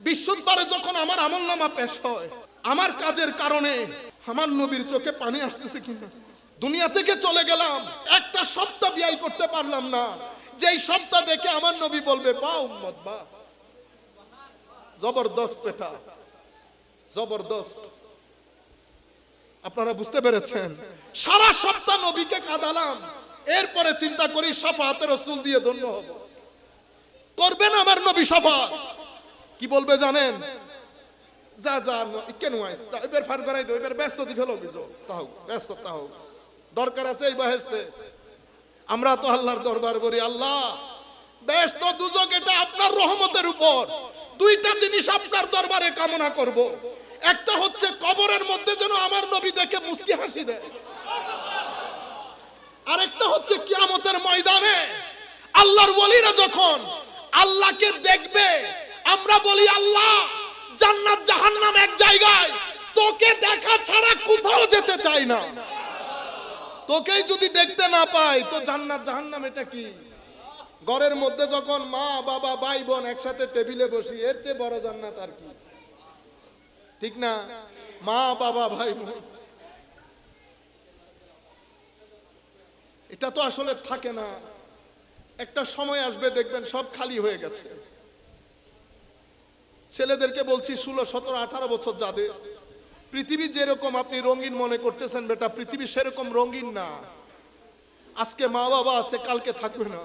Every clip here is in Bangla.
বৃহস্পতিবারে যখন আমার আমলনামা পেশ হয়, আমার কাজের কারণে আমার নবীর চোখে পানি আসতেছে কিনা। দুনিয়া থেকে চলে গেলাম, একটা সপ্তাহ ব্যয় করতে পারলাম না, যেই সপ্তাহ দেখে আমার নবী বলবে বা উম্মত বা, জবরদস্ত বেটা, জবরদস্ত। আপনারা বুঝতে পেরেছেন? সারা সপ্তাহ নবীকে কাঁদালাম, এরপরে চিন্তা করি শাফাআতে রাসূল দিয়ে ধন্য হব। করবেন আমার নবী শাফাআত, কি বলবে জানেন? যা যা কেন আইস্তা এবার ফার করাই দাও, এবার ব্যস্ত দি ফেলো কিছু তাও ব্যস্ত, তাও দরকার আছে এই বয়সে। আমরা তো আল্লাহর দরবার করি, আল্লাহ ব্যস্ত দুজক, এটা আপনার রহমতের উপর। দুইটা জিনিস আপনার দরবারে কামনা করব, একটা হচ্ছে কবরের মধ্যে যেন আমার নবী দেখে মুস্কি হাসি দেয়, আরেকটা হচ্ছে কিয়ামতের ময়দানে আল্লাহর ওলিরা যখন আল্লাহকে দেখবে, আমরা বলি আল্লাহ জান্নাত জাহান্নাম এক জায়গায়, তোকে দেখা ছাড়া কোথাও যেতে চাই না। তোকেই যদি দেখতে না পাই তো জান্নাত জাহান্নাম এটা কি? ঘরের মধ্যে যখন মা বাবা ভাই বোন একসাথে টেবিলে বসি, এর চেয়ে বড় জান্নাত আর কি? ঠিক না? মা বাবা ভাই বোন, এটা তো আসলে থাকে না। একটা সময় আসবে দেখবেন সব খালি হয়ে গেছে। ছেলেদেরকে বলছি 16, 17, 18 বছর যাদের, পৃথিবী যেরকম আপনি রঙিন মনে করতেছেন বেটা, পৃথিবী সেরকম রঙিন না। আজকে মা বাবা আছে, কালকে থাকবে না।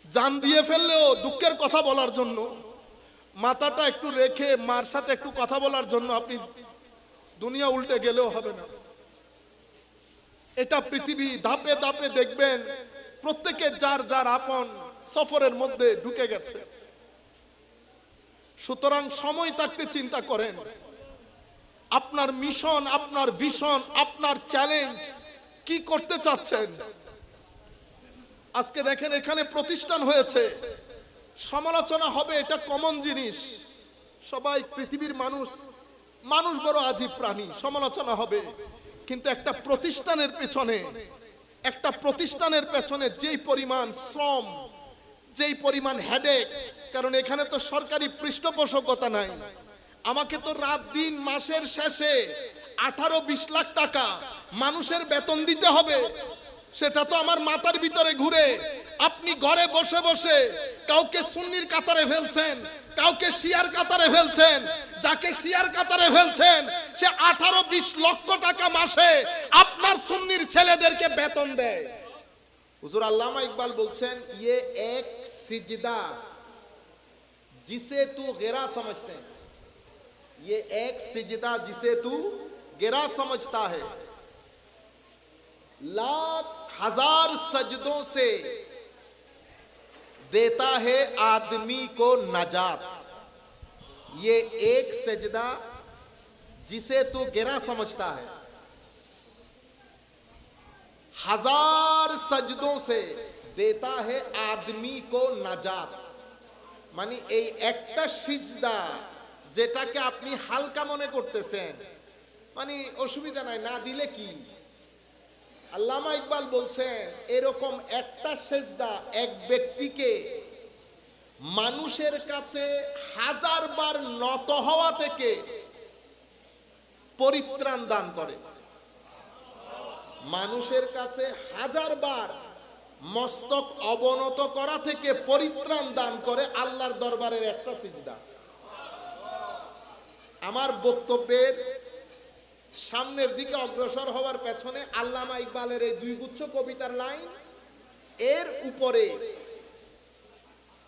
জান দিয়ে ফেললেও দুঃখের কথা বলার জন্য, মাথাটা একটু রেখে মার সাথে একটু কথা বলার জন্য আপনি দুনিয়া উল্টে গেলেও হবে না। এটা পৃথিবী, ধাপে ধাপে দেখবেন প্রত্যেকে যার যার আপন সফরের মধ্যে ঢুকে গেছে। সুতরাং সময় থাকতে চিন্তা করেন আপনার মিশন, আপনার ভিশন, আপনার চ্যালেঞ্জ কি করতে চাচ্ছেন। আজকে দেখেন এখানে প্রতিষ্ঠান হয়েছে, সমালোচনা হবে, এটা কমন জিনিস। সবাই পৃথিবীর মানুষ, মানুষ বড় আজীব প্রাণী, সমালোচনা হবে। কিন্তু একটা প্রতিষ্ঠানের পেছনে, একটা প্রতিষ্ঠানের পেছনে যেই পরিমাণ শ্রম, যেই পরিমাণ হেডেক, কারণ এখানে তো সরকারি পৃষ্ঠপোষকতা নাই। আমাকে তো রাত দিন মাসের শেষে 18-20 লাখ টাকা মানুষের বেতন দিতে হবে, সেটা তো আমার মাথার ভিতরে ঘুরে। আপনি ঘরে বসে বসে কাউকে সুন্নির কাতারে ফেলছেন, কাউকে শিয়ার কাতারে ফেলছেন, যাকে শিয়ার কাতারে ফেলছেন সে 18-20 লক্ষ টাকা মাসে আপনার সুন্নির ছেলেদেরকে বেতন দেয়। হুজুর আল্লামা ইকবাল বলছেন, ये एक सिजदा जिसे तू गिरा समझते हैं, ये एक सिजदा जिसे तू गिरा समझता है, लाख हजार सजदों से देता है आदमी को नजात, ये एक सजदा जिसे तू गिरा समझता है, हजार सजदों से देता है आदमी को नजात। মানে এই একটা সিজদা যেটাকে আপনি হালকা মনে করতেছেন, মানে অসুবিধা নাই, না দিলে কি। আল্লামা ইকবাল বলছেন এরকম একটা সিজদা এক ব্যক্তিকে মানুষের কাছে 1000 বার নত হওয়া থেকে পরিত্রাণ দান করে। মানুষের কাছে 1000 বার মস্তক অবনত করা থেকে পরিত্রাণ দান করে আল্লাহর দরবারের একটা সিজদা। আমার বক্তব্যের সামনের দিকে অগ্রসর হওয়ার পেছনে আল্লামা ইকবালের এই 2 গুচ্ছ কবিতার লাইন, এর উপরে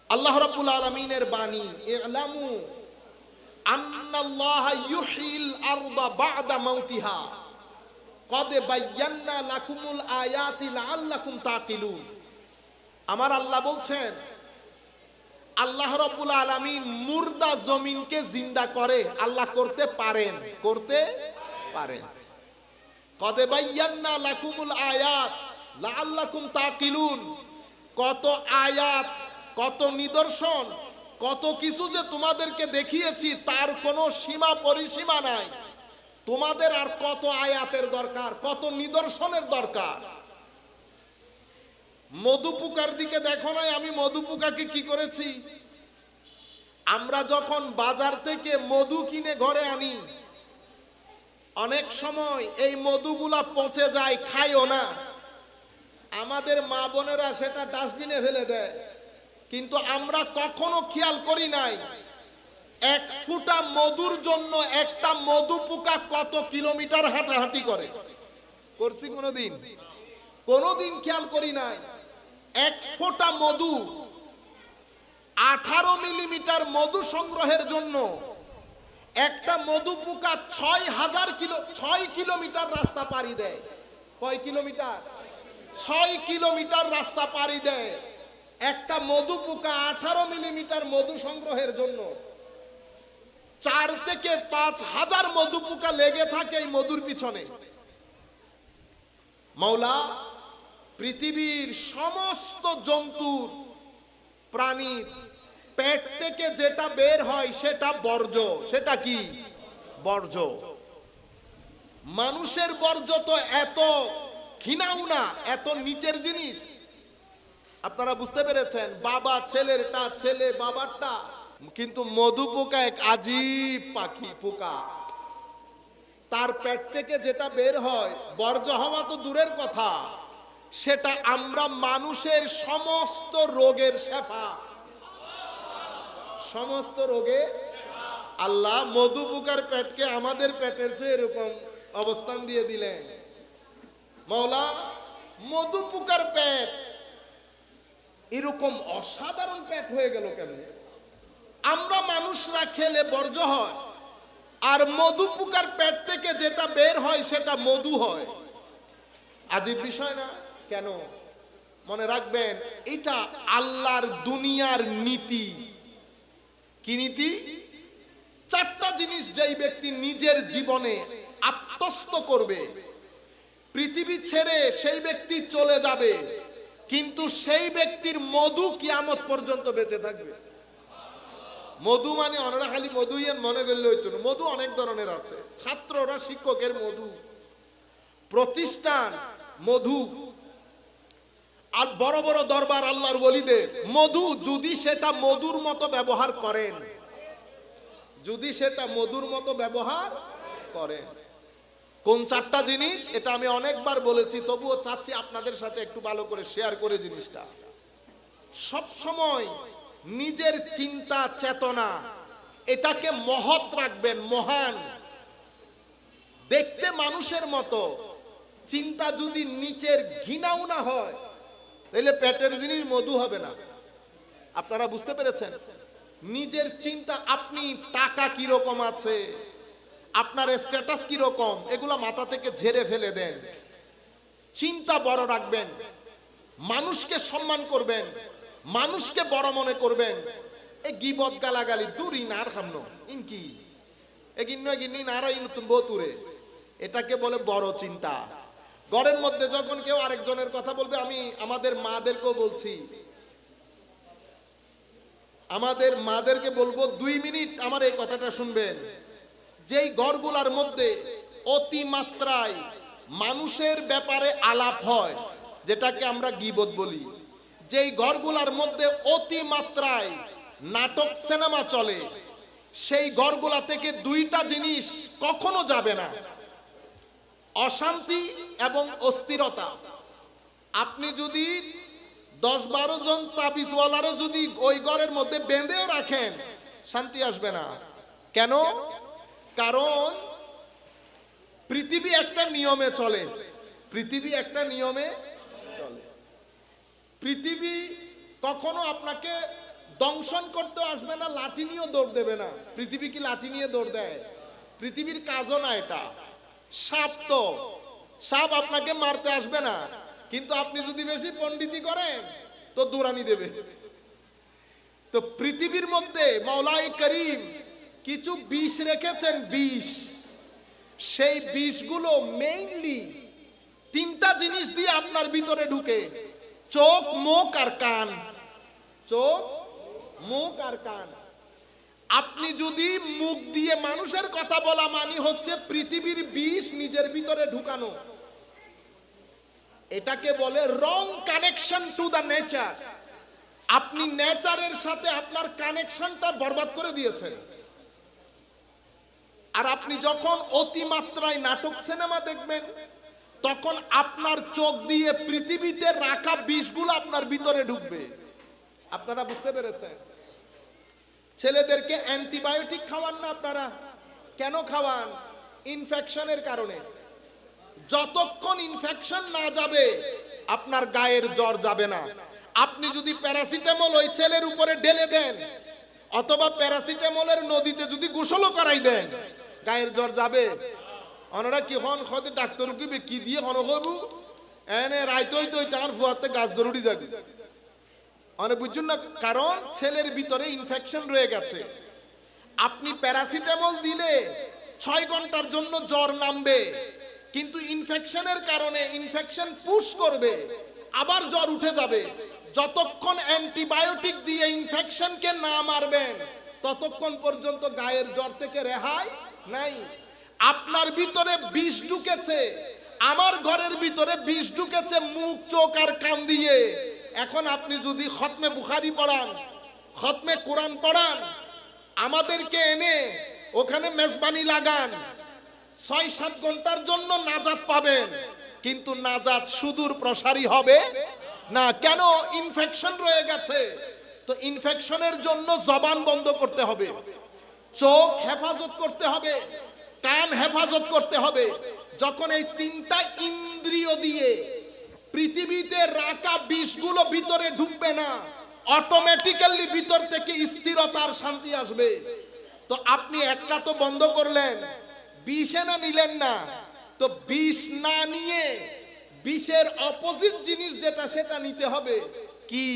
আল্লাহ রাব্বুল আলামিনের বাণী, ইলামু আন্নাল্লাহা ইউহিল আরদা বা'দা মাউতিহা কদ বায়্যানা লাকুমুল আয়াতি লাআল্লাকুম তাকিলুন। আমার আল্লাহ বলছেন আল্লাহ রাব্বুল আলামিন মুর্দা জমিনকে জিন্দা করে, আল্লাহ করতে পারেন, করতে পারেন। কদ বায়্যানা লাকুমুল আয়াত লাআল্লাকুম তাকিলুন, কত আয়াত, কত নিদর্শন, কত কিছু যে তোমাদেরকে দেখিয়েছি তার কোনো সীমা পরিসীমা নাই। তোমাদের আর কত আয়াতের দরকার, কত নিদর্শনের দরকার। মধু পোকার দিকে দেখো নাই আমি মধু পোকাকে কি করেছি? আমরা যখন বাজার থেকে মধু কিনে ঘরে আনি, অনেক সময় এই মধুগুলা পচে যায়, খাইও না। আমাদের মা বোনেরা সেটা ডাস্টবিনে ফেলে দেয়, কিন্তু আমরা কখনো খেয়াল করি নাই এক ফুটা মধুর জন্য একটা মধু পোকা কত কিলোমিটার হাঁটাহাঁটি করে। করছি কোনোদিন? কোনোদিন খেয়াল করি নাই। এক ফোঁটা মধু, 18 মিলিমিটার মধু সংগ্রহের জন্য একটা মধু পোকা 6 কিলোমিটার রাস্তা পাড়ি দেয়। কয় কিলোমিটার? 6 কিলোমিটার রাস্তা পাড়ি দেয় একটা মধু পোকা 18 মিলিমিটার মধু সংগ্রহের জন্য। 4 থেকে 5 হাজার মধু পোকা লেগে থাকে এই মধুর পিছনে। মাওলা পৃথিবীর সমস্ত জন্তুর, প্রাণীর পেট থেকে যেটা বের হয় সেটা বর্জ্য। সেটা কি? বর্জ্য। মানুষের বর্জ্য তো এত ঘৃণাও না, এত নিচের জিনিস। আপনারা বুঝতে পেরেছেন? বাবা ছেলেরটা, ছেলে বাবারটা। কিন্তু মধু পোকা এক আজীব পাখি, পোকা। তার পেট থেকে যেটা বের হয়, বর্জ্য হওয়া তো দূরের কথা, সেটা আমরা মানুষের সমস্ত রোগের শেফা। সমস্ত রোগে আল্লাহ মধু পোকার পেটকে আমাদের পেটের চেয়ে এরকম অবস্থান দিয়ে দিলেন। মাওলা মধু পোকার পেট এরকম অসাধারণ পেট হয়ে গেল কেন? আমরা মানুষরা খেলে বর্জ্য হয়, আর মধু পোকার পেট থেকে যেটা বের হয় সেটা মধু হয়। আজীব বিষয় না? কেন? মনে রাখবেন, এটা আল্লাহর দুনিয়ার নীতি। কি নীতি? 4টা জিনিস যেই ব্যক্তি নিজের জীবনে আত্মস্থ করবে, পৃথিবী ছেড়ে সেই ব্যক্তি চলে যাবে, কিন্তু সেই ব্যক্তির মধু কিয়ামত পর্যন্ত বেঁচে থাকবে। মধু মানে অনরা খালি মধুই মনে করলে হইতো না। মধু অনেক ধরনের আছে। ছাত্ররা শিক্ষকের মধু, প্রতিষ্ঠান মধু, আর বড় বড় দরবার আল্লাহর ওলিদের মধু। যদি সেটা মধুর মতো ব্যবহার করেন, যদি সেটা মধুর মতো ব্যবহার করেন। কোন 4টা জিনিস? এটা আমি অনেকবার বলেছি, তবুও চাচ্ছি আপনাদের সাথে একটু ভালো করে শেয়ার করে জিনিসটা। সব সময় নিজের চিন্তা চেতনা এটাকে মহৎ রাখবেন, মহান। দেখতে মানুষের মতো, চিন্তা যদি নিচের ঘৃণাও না হয়, তাহলে পেটের জিনিস মধু হবে না। আপনারা বুঝতে পেরেছেন? নিজের চিন্তা, আপনি টাকা কিরকম আছে, আপনার স্ট্যাটাস কিরকম, এগুলা মাথা থেকে ঝেড়ে ফেলে দেন। চিন্তা বড় রাখবেন, মানুষকে সম্মান করবেন, মানুষকে বড় মনে করবেন। এই গিবত গালাগালি দূরই না আর খামনো ইনকি এগিন্নি নারা নতুন বতুরে, এটাকে বলে বড় চিন্তা। ঘরের মধ্যে যখন কেউ আরেকজনের কথা বলবে, আমি আমাদের মাদেরকেও বলছি, আমাদের মাদেরকে বলবো 2 মিনিট আমার এই কথাটা শুনবেন। যেই ঘরগুলার মধ্যে অতিমাত্রায় মানুষের ব্যাপারে আলাপ হয়, যেটাকে আমরা গীবত বলি, যেই ঘরগুলার মধ্যে অতিমাত্রায় নাটক সিনেমা চলে, সেই ঘরগুলা থেকে 2টা জিনিস কখনো যাবে না: অশান্তি এবং অস্থিরতা। আপনি যদি 10-12 জন তাবিজওয়ালারে যদি ওই ঘরের মধ্যে বেঁধেও রাখেন, শান্তি আসবে না। কেন? কারণ পৃথিবী একটা নিয়মে চলে। পৃথিবী একটা নিয়মে চলে। পৃথিবী কখনো আপনাকে দংশন করতে আসবে না, লাঠি নিয়েও দৌড় দেবে না। পৃথিবী কি লাঠি নিয়ে দৌড় দেয়? পৃথিবীর কাজও না এটা। সাপ তো, সাপ আপনাকে মারতে আসবে না, কিন্তু আপনি যদি বেশি পণ্ডিতি করেন তো দৌড়ানি দেবে। তো পৃথিবীর মধ্যে মাওলাই করিম কিছু বিষ রেখেছেন, বিষ। সেই বিষগুলো মেইনলি 3টা জিনিস দিয়ে আপনার ভিতরে ঢুকে: চোখ, মুখ আর কান। চোখ, মুখ আর কান। আপনি যদি মুখ দিয়ে মানুষের কথা বলা মানে হচ্ছে পৃথিবীর বিষ নিজের ভিতরে ঢুকানো। এটাকে বলে রং কানেকশন টু দ্য নেচার। আপনি নেচারের সাথে আপনার কানেকশনটা বরবাদ করে দিয়েছেন। আর আপনি যখন অতিমাত্রায় নাটক সিনেমা দেখবেন, তখন আপনার চোখ দিয়ে পৃথিবীতে রাখা বিষগুলো আপনার ভিতরে ঢুকবে। আপনারা বুঝতে পেরেছেন? ছেলেদেরকে অ্যান্টিবায়োটিক খাওয়ান না আপনারা? কেন খাওয়ান? ইনফেকশনের কারণে। যতক্ষণ ইনফেকশন না যাবে আপনার গায়ের জ্বর যাবে না। আপনি যদি প্যারাসিটামল ওই ছেলের উপরে ঢেলে দেন, অথবা প্যারাসিটামলের নদীতে যদি গোসলও করাই দেন, গায়ের জ্বর যাবে? ওনারা কি হন খতে ডাক্তার কি দিয়ে হনবু এনে রাইতে হইতে হইতে আমার ফুয়াতে গাছ জরুরি যাবে। অনেক বুঝুন না, কারণ ছেলের ভিতরে ইনফেকশন রয়ে গেছে। আপনি প্যারাসিটামল দিলে 6 ঘন্টার জন্য জ্বর নামবে, কিন্তু ইনফেকশনের কারণে ইনফেকশন পুশ করবে, আবার জ্বর উঠে যাবে। যতক্ষণ অ্যান্টিবায়োটিক দিয়ে ইনফেকশনকে না মারবেন, ততক্ষণ পর্যন্ত গায়ের জ্বর থেকে রেহাই নাই। আপনার ভিতরে বিষ ঢুকেছে, আমার ঘরের ভিতরে বিষ ঢুকেছে মুখ, চোখ আর কান দিয়ে। এখন আপনি যদি খতমে বুখারী পড়ান, খতমে কোরআন পড়ান, আমাদেরকে এনে ওখানে মেজবানি লাগান, 6-7 ঘন্টার জন্য নাজাত পাবেন, কিন্তু নাজাত সুদূর প্রসারী হবে না। কেন? ইনফেকশন রয়ে গেছে। তো ইনফেকশনের জন্য জবান বন্ধ করতে হবে, চোখ হেফাজত করতে হবে, কান হেফাজত করতে হবে। যখন এই 3টা ইন্দ্রিয় দিয়ে পৃথিবীতে রাখা বিষগুলো ভিতরে ঢুকবে না, অটোমেটিক্যালি ভিতর থেকে স্থিরতার শান্তি আসবে। তো আপনি একটা তো বন্ধ করলেন, বিষে না নিলেন না। তো বিষ না নিয়ে বিষের অপোজিট জিনিস যেটা, সেটা নিতে হবে। কি?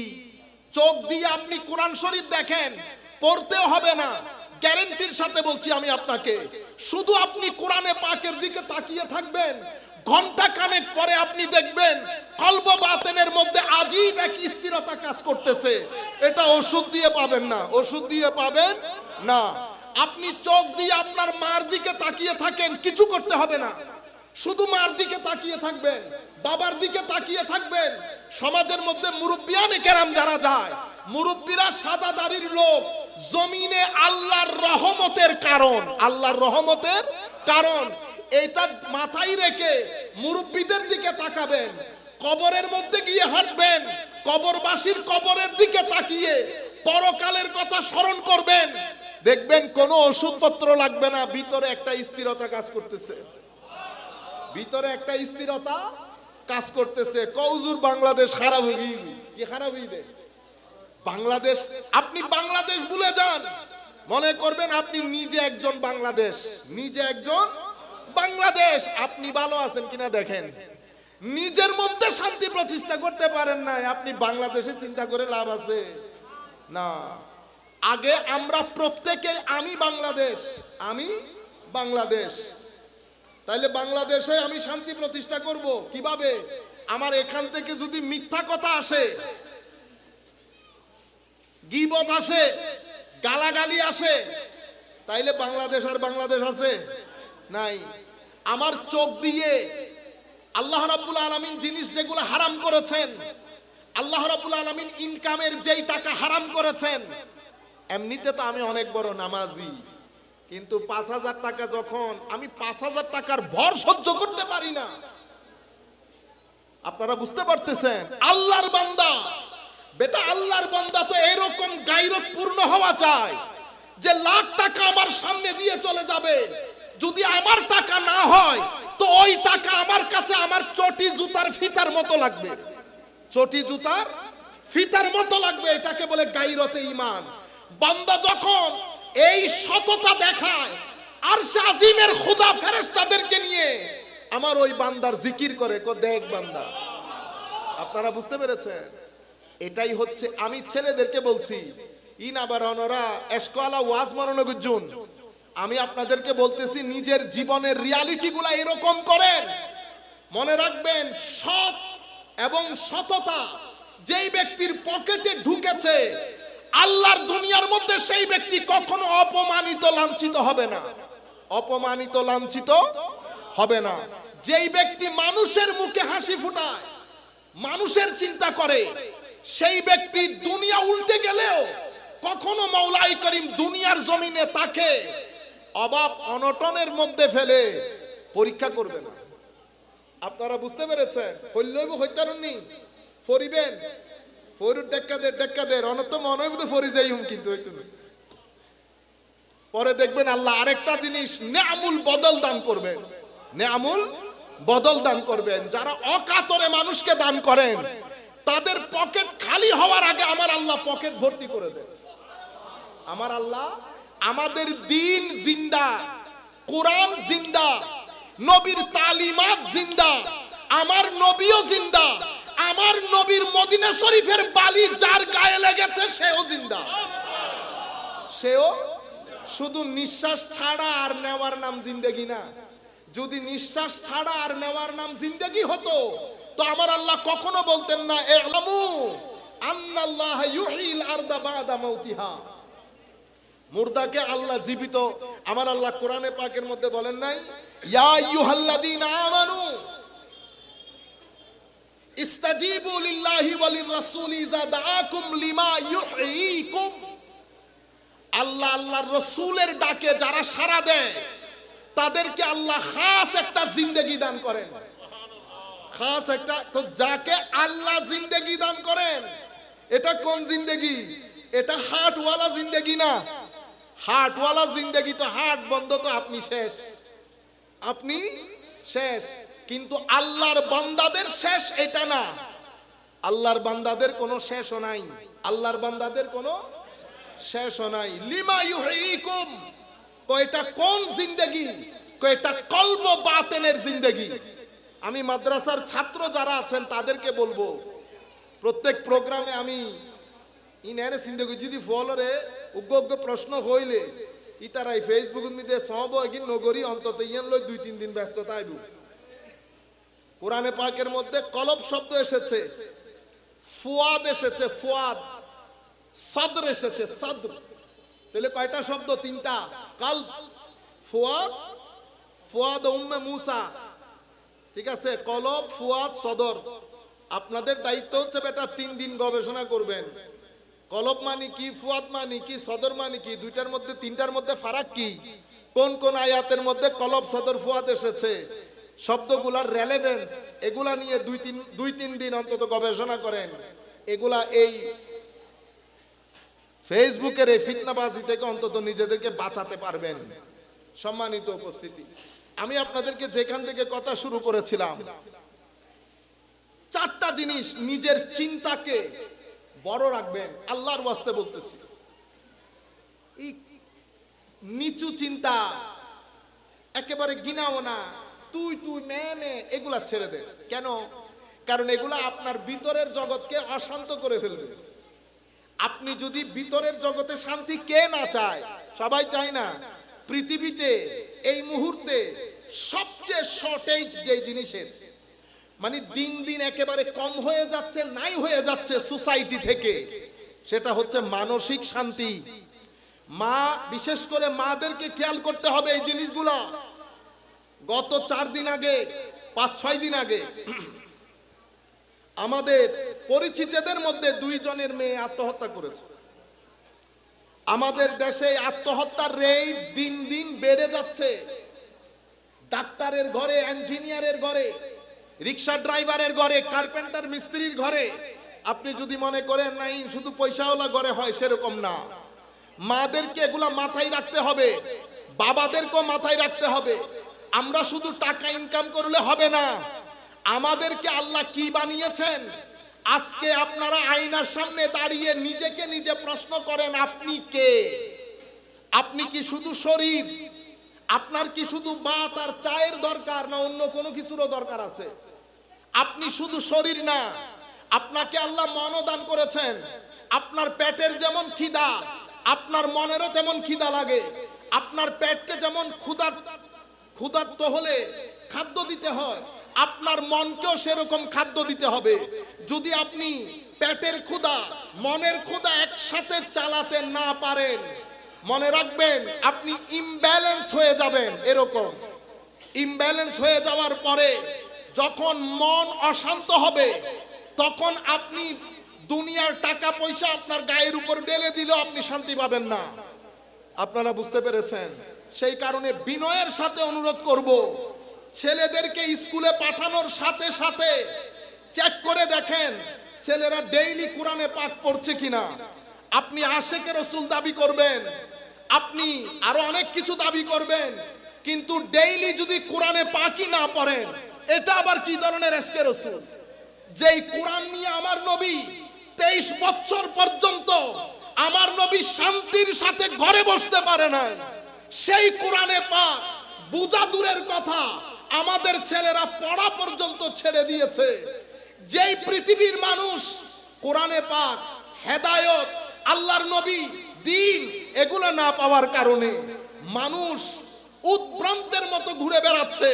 চোখ দিয়ে আপনি কোরআন শরীফ দেখেন, পড়তেও হবে না, গ্যারান্টির সাথে বলছি আমি আপনাকে। শুধু আপনি কোরআনে পাকের দিকে তাকিয়ে থাকবেন, ঘন্টা খানেক পরে আপনি দেখবেন কলব বাতেনের মধ্যে আজীব এক স্থিরতা কাজ করতেছে। এটা ওষুধ দিয়ে পাবেন না, ওষুধ দিয়ে পাবেন না। আপনি চোখ দিয়ে আপনার মার দিকে তাকিয়ে থাকেন, কিছু করতে হবে না, শুধু মার দিকে তাকিয়ে থাকবেন, বাবার দিকে তাকিয়ে থাকবেন। সমাজের মধ্যে মুরব্বিয়ানে কেরাম যারা যায়, মুরব্বীরা সাদা দাড়ির লোক, জমিনে আল্লাহর রহমতের কারণ, আল্লাহর রহমতের কারণ। এটা মাথায় রেখে মুরব্বীদের দিকে তাকাবেন। কবরের মধ্যে গিয়ে হাঁটবেন, কবরবাসীর কবরের দিকে তাকিয়ে পরকালের কথা স্মরণ করবেন। দেখবেন কোনো ওষুধপত্র লাগবে না, ভিতরে একটা স্থিরতা কাজ করতেছে, ভিতরে একটা স্থিরতা কাজ করতেছে। কৌজুর বাংলাদেশ খারাপ হয়ে গেল, কি খারাপ হয়ে যায় বাংলাদেশ। আপনি বাংলাদেশ ভুলে যান, মনে করবেন আপনি নিজে একজন বাংলাদেশ, নিজে একজন বাংলাদেশ। আপনি ভালো আছেন কিনা দেখেন, নিজের মধ্যে শান্তি প্রতিষ্ঠা করতে পারেন না, আপনি বাংলাদেশে চিন্তা করে লাভ আছে না। আগে আমরা প্রত্যেকে আমি বাংলাদেশ, আমি বাংলাদেশ। তাইলে বাংলাদেশে আমি শান্তি প্রতিষ্ঠা করব কিভাবে? আমার এখান থেকে যদি মিথ্যা কথা আসে, গীবত আসে, গালাগালি আসে, তাইলে বাংলাদেশ আর বাংলাদেশ আছে নাই। আমার চোখ দিয়ে আল্লাহ রাব্বুল আলামিন জিনিস যেগুলো হারাম করেছেন, আল্লাহ রাব্বুল আলামিন ইনকামের যেই টাকা হারাম করেছেন, এমনিতে তো আমি অনেক বড় নামাজি, কিন্তু 5,000 টাকা যখন আমি 5,000 টাকার ভর সহ্য করতে পারি না। আপনারা বুঝতে পারতেছেন? আল্লাহর বান্দা, বেটা আল্লাহর বান্দা তো এরকম গায়রত পূর্ণ হওয়া চায় যে লাখ টাকা আমার সামনে দিয়ে চলে যাবে, যদি আমার টাকা না হয় তো ওই টাকা আমার কাছে আমার চটি জুতার ফিতার মতো লাগবে, চটি জুতার ফিতার মতো লাগবে। এটাকে বলে গায়রতে ঈমান। বান্দা যখন এই সততা দেখায়, আরশে আজিমের খোদা ফেরেশতাদেরকে নিয়ে আমার ওই বান্দার জিকির করে, দেখ বান্দা। আপনারা বুঝতে পেরেছেন? এটাই হচ্ছে, আমি ছেলেদেরকে বলছি, ইনাবারনরা এসকলা ওয়াজ মনোনগুজুন, আমি আপনাদেরকে বলতেছি নিজের জীবনের রিয়ালিটি গুলা এরকম করেন। মনে রাখবেন, সৎ এবং সততা যেই ব্যক্তির পকেটে ঢুকেছে, আল্লাহর দুনিয়ার মধ্যে সেই ব্যক্তি কখনো অপমানিত লাঞ্ছিত হবে না, অপমানিত লাঞ্ছিত হবে না। যেই ব্যক্তি মানুষের মুখে হাসি ফুটায়, মানুষের চিন্তা করে, সেই ব্যক্তি দুনিয়া উল্টে গেলেও কখনো মাওলাই করিম দুনিয়ার জমিনে তাকে অভাব অনটনের মধ্যে ফেলে পরীক্ষা করবে না। আপনারা বুঝতে পেরেছেন? হইলেও হইতারুননি ফরিবেন ফরির ডেক্কাদের অনত মনে বুঝতে ফরি যাই কিন্তু হইতো না। পরে দেখবেন আল্লাহ আরেকটা জিনিস নেয়ামুল বদল দান করবেন, নেয়ামুল বদল দান করবেন। যারা অকাতরে মানুষকে দান করেন তাদের পকেট খালি হওয়ার আগে আমার আল্লাহ পকেট ভর্তি করে দেন। আমার আল্লাহ আমাদের দিন জিন্দা, কোরআন জিন্দা, নবীর তালিমাত জিন্দা, আমার নবীও জিন্দা, আমার নবীর মদিনা শরীফের বালি যার গায়ে লেগেছে সেও জিন্দা। সেও শুধু নিঃশ্বাস ছাড়া আর নেওয়ার নাম জিন্দেগি না। যদি নিঃশ্বাস ছাড়া আর নেওয়ার নাম জিন্দেগি হতো তো আমার আল্লাহ কখনো বলতেন না ইলামু আন্নাল্লাহ ইউহিল আরদা বাদা মাউতিহা। মুর্দাকে আল্লাহ জীবিত, আমার আল্লাহ কোরআনে পাকের মধ্যে বলেন নাই ইয়া আইয়ুহাল্লাযীনা আমানু ইস্তাজিবু লিল্লাহি ওয়া লির-রাসূলি ইযা দাআকুম লিমা ইউহয়িকুম। আল্লাহ আল্লাহর রাসূলের ডাকে যারা সাড়া দেয় তাদেরকে আল্লাহ খাস একটা জিন্দেগি দান করেন, খাস একটা। তো যাকে আল্লাহ জিন্দেগি দান করেন এটা কোন জিন্দেগি? এটা হার্টওয়ালা জিন্দেগি না। হার্টওয়ালা জিন্দেগি তো হার্ট বন্ধ তো আপনি শেষ, আপনি শেষ। কিন্তু আল্লাহর বান্দাদের শেষ এটা না। আল্লাহর বান্দাদের কোনো শেষও নাই, আল্লাহর বান্দাদের কোনো শেষও নাই। লিমা ইউহয়িকুম, কয়টা কোন জিন্দেগি? কয়টা কলব বাতেনের জিন্দেগি। আমি মাদ্রাসার ছাত্র যারা আছেন তাদেরকে বলবো, প্রত্যেক প্রোগ্রামে আমি ইনারে জিন্দেগি যদি ফলরে উগ্র উগ্র প্রশ্ন হইলে ইতারাই ফেসবুক মধ্যে সব একদিন নগরী অন্তত ইয়ান লই 2-3 দিন ব্যস্ততা আইব। কোরআনে পাকের মধ্যে কলব শব্দ এসেছে, ফুয়াদ এসেছে, ফুয়াদ, সাদর এসেছে, সাদর। তাহলে কয়টা শব্দ? 3টা। কলব, ফুয়াদ, ফুয়াদ উম্মে মুসা, ঠিক আছে? কলব, ফুয়াদ, সদর। আপনাদের দায়িত্ব হচ্ছে বেটা 3 দিন গবেষণা করবেন। কলব মানে কি, ফুয়াদ মানে কি, সদর মানে কি, দুইটার মধ্যে 3টার মধ্যে ফারাক কি, কোন কোন আয়াতের মধ্যে কলব, সদর, ফুয়াদ এসেছে, শব্দগুলার রেলেভেন্স, এগুলা নিয়ে 2-3 দিন অন্তত গবেষণা করেন। এগুলা এই ফেসবুকের এই ফিতনাবাজি থেকে অন্তত নিজেদেরকে বাঁচাতে পারবেন। সম্মানিত উপস্থিতি, আমি আপনাদেরকে যেখান থেকে কথা শুরু করেছিলাম, 4টা জিনিস নিজের চিন্তাকে বড় রাখবেন। আল্লাহর ওয়াস্তে বলতেছি, এই নিচু চিন্তা একেবারে গিনাও না, তুই মে এগুলা ছেড়ে দে। কেন? কারণ এগুলা আপনার ভিতরের জগৎকে অশান্ত করে ফেলবে। আপনি যদি ভিতরের জগতে শান্তি, কে না চায়? সবাই চায় না? পৃথিবীতে এই মুহূর্তে সবচেয়ে শর্টেজ যে জিনিসের, মানে দিন দিন একেবারে কম হয়ে যাচ্ছে, নাই হয়ে যাচ্ছে সোসাইটি থেকে, সেটা হচ্ছে মানসিক শান্তি। মা, বিশেষ করে মাদেরকে খেয়াল করতে হবে এই জিনিসগুলো। গত 4 দিন আগে, 5-6 দিন আগে আমাদের পরিচিতদের মধ্যে 2 জনের মেয়ে আত্মহত্যা করেছে। আমাদের দেশে আত্মহত্যার রেট দিন দিন বেড়ে যাচ্ছে। ডাক্তারের ঘরে, ইঞ্জিনিয়ারের ঘরে, রিক্সা ড্রাইভারের ঘরে, কার্পেন্টার মিস্ত্রির ঘরে। আপনি যদি মনে করেন নাই শুধু পয়সাওয়ালা ঘরে হয়, সেরকম না। মাদেরকে এগুলা মাথায় রাখতে হবে, বাবাদেরকেও মাথায় রাখতে হবে। আমরা শুধু টাকা ইনকাম করলে হবে না। আমাদেরকে আল্লাহ কি বানিয়েছেন? আজকে আপনারা আয়নার সামনে দাঁড়িয়ে নিজেকে নিজে প্রশ্ন করেন, আপনি কে? আপনি কি শুধু শরীর? আপনার কি শুধু ভাত আর চায়ের দরকার, না অন্য কোনো কিছুরও দরকার আছে? আপনি শুধু শরীর না, আপনাকে আল্লাহ মনও দান করেছেন। আপনার পেটের যেমন খিদা, আপনার মনেরও তেমন খিদা লাগে। আপনার পেটকে যেমন ক্ষুধার্ত হলে খাদ্য দিতে হয়, আপনার মনকেও সেরকম খাদ্য দিতে হবে। যদি আপনি পেটের ক্ষুধা, মনের ক্ষুধা একসাথে চালাতে না পারেন, মনে রাখবেন আপনি ইমব্যালেন্স হয়ে যাবেন। এরকম ইমব্যালেন্স হয়ে যাওয়ার পরে যখন মন অশান্ত হবে, তখন আপনি দুনিয়ার টাকা পয়সা আপনার গায়ের উপর ঢেলে দিলেও আপনি শান্তি পাবেন না। আপনারা বুঝতে পেরেছেন? সেই কারণে বিনয়ের সাথে অনুরোধ করব, ছেলেদেরকে স্কুলে পাঠানোর সাথে সাথে চেক করে দেখেন ছেলেরা ডেইলি কোরআনে পাক পড়ছে কিনা। আপনি আশেকে রসুল দাবি করবেন, আপনি আরো অনেক কিছু দাবি করবেন, কিন্তু ডেইলি যদি কোরআনে পাকই না পড়েন, এটা আবার কি ধরনের আশকে রসুল? যেই কোরআন নিয়ে আমার নবী 23 বছর পর্যন্ত আমার নবী শান্তির সাথে ঘরে বসতে পারে না, সেই কোরআনে পাক বুঝা দূরের কথা আমাদের ছেলেরা পড়া পর্যন্ত ছেড়ে দিয়েছে। যেই পৃথিবীর মানুষ কোরআনে পাক, হেদায়েত, আল্লাহর নবী, দ্বীন এগুলো না পাওয়ার কারণে মানুষ উদ্ভ্রান্তের মতো ঘুরে বেড়াচ্ছে,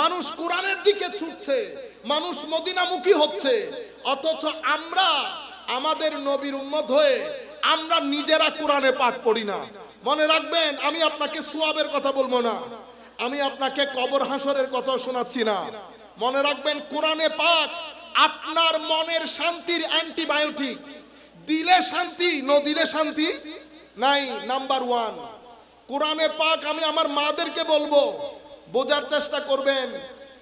মানুষ কোরআনের দিকে ছুটছে, মানুষ মদিনামুখী হচ্ছে, অথচ আমরা আমাদের নবীর উম্মত হয়ে আমরা নিজেরা কোরআনে পাক পড়ি না। মনে রাখবেন, আমি আপনাকে সুয়াবের কথা বলবো না, আমি আপনাকে কবর হাসরের কথা শোনাচ্ছি না। মনে রাখবেন, কোরআনে পাক আপনার মনের শান্তির অ্যান্টিবায়োটিক। দিলে শান্তি, ন দিলে শান্তি নাই। নাম্বার 1 কোরআনে পাক। আমি আমার মাদেরকে বলবো, বোঝার চেষ্টা করবেন,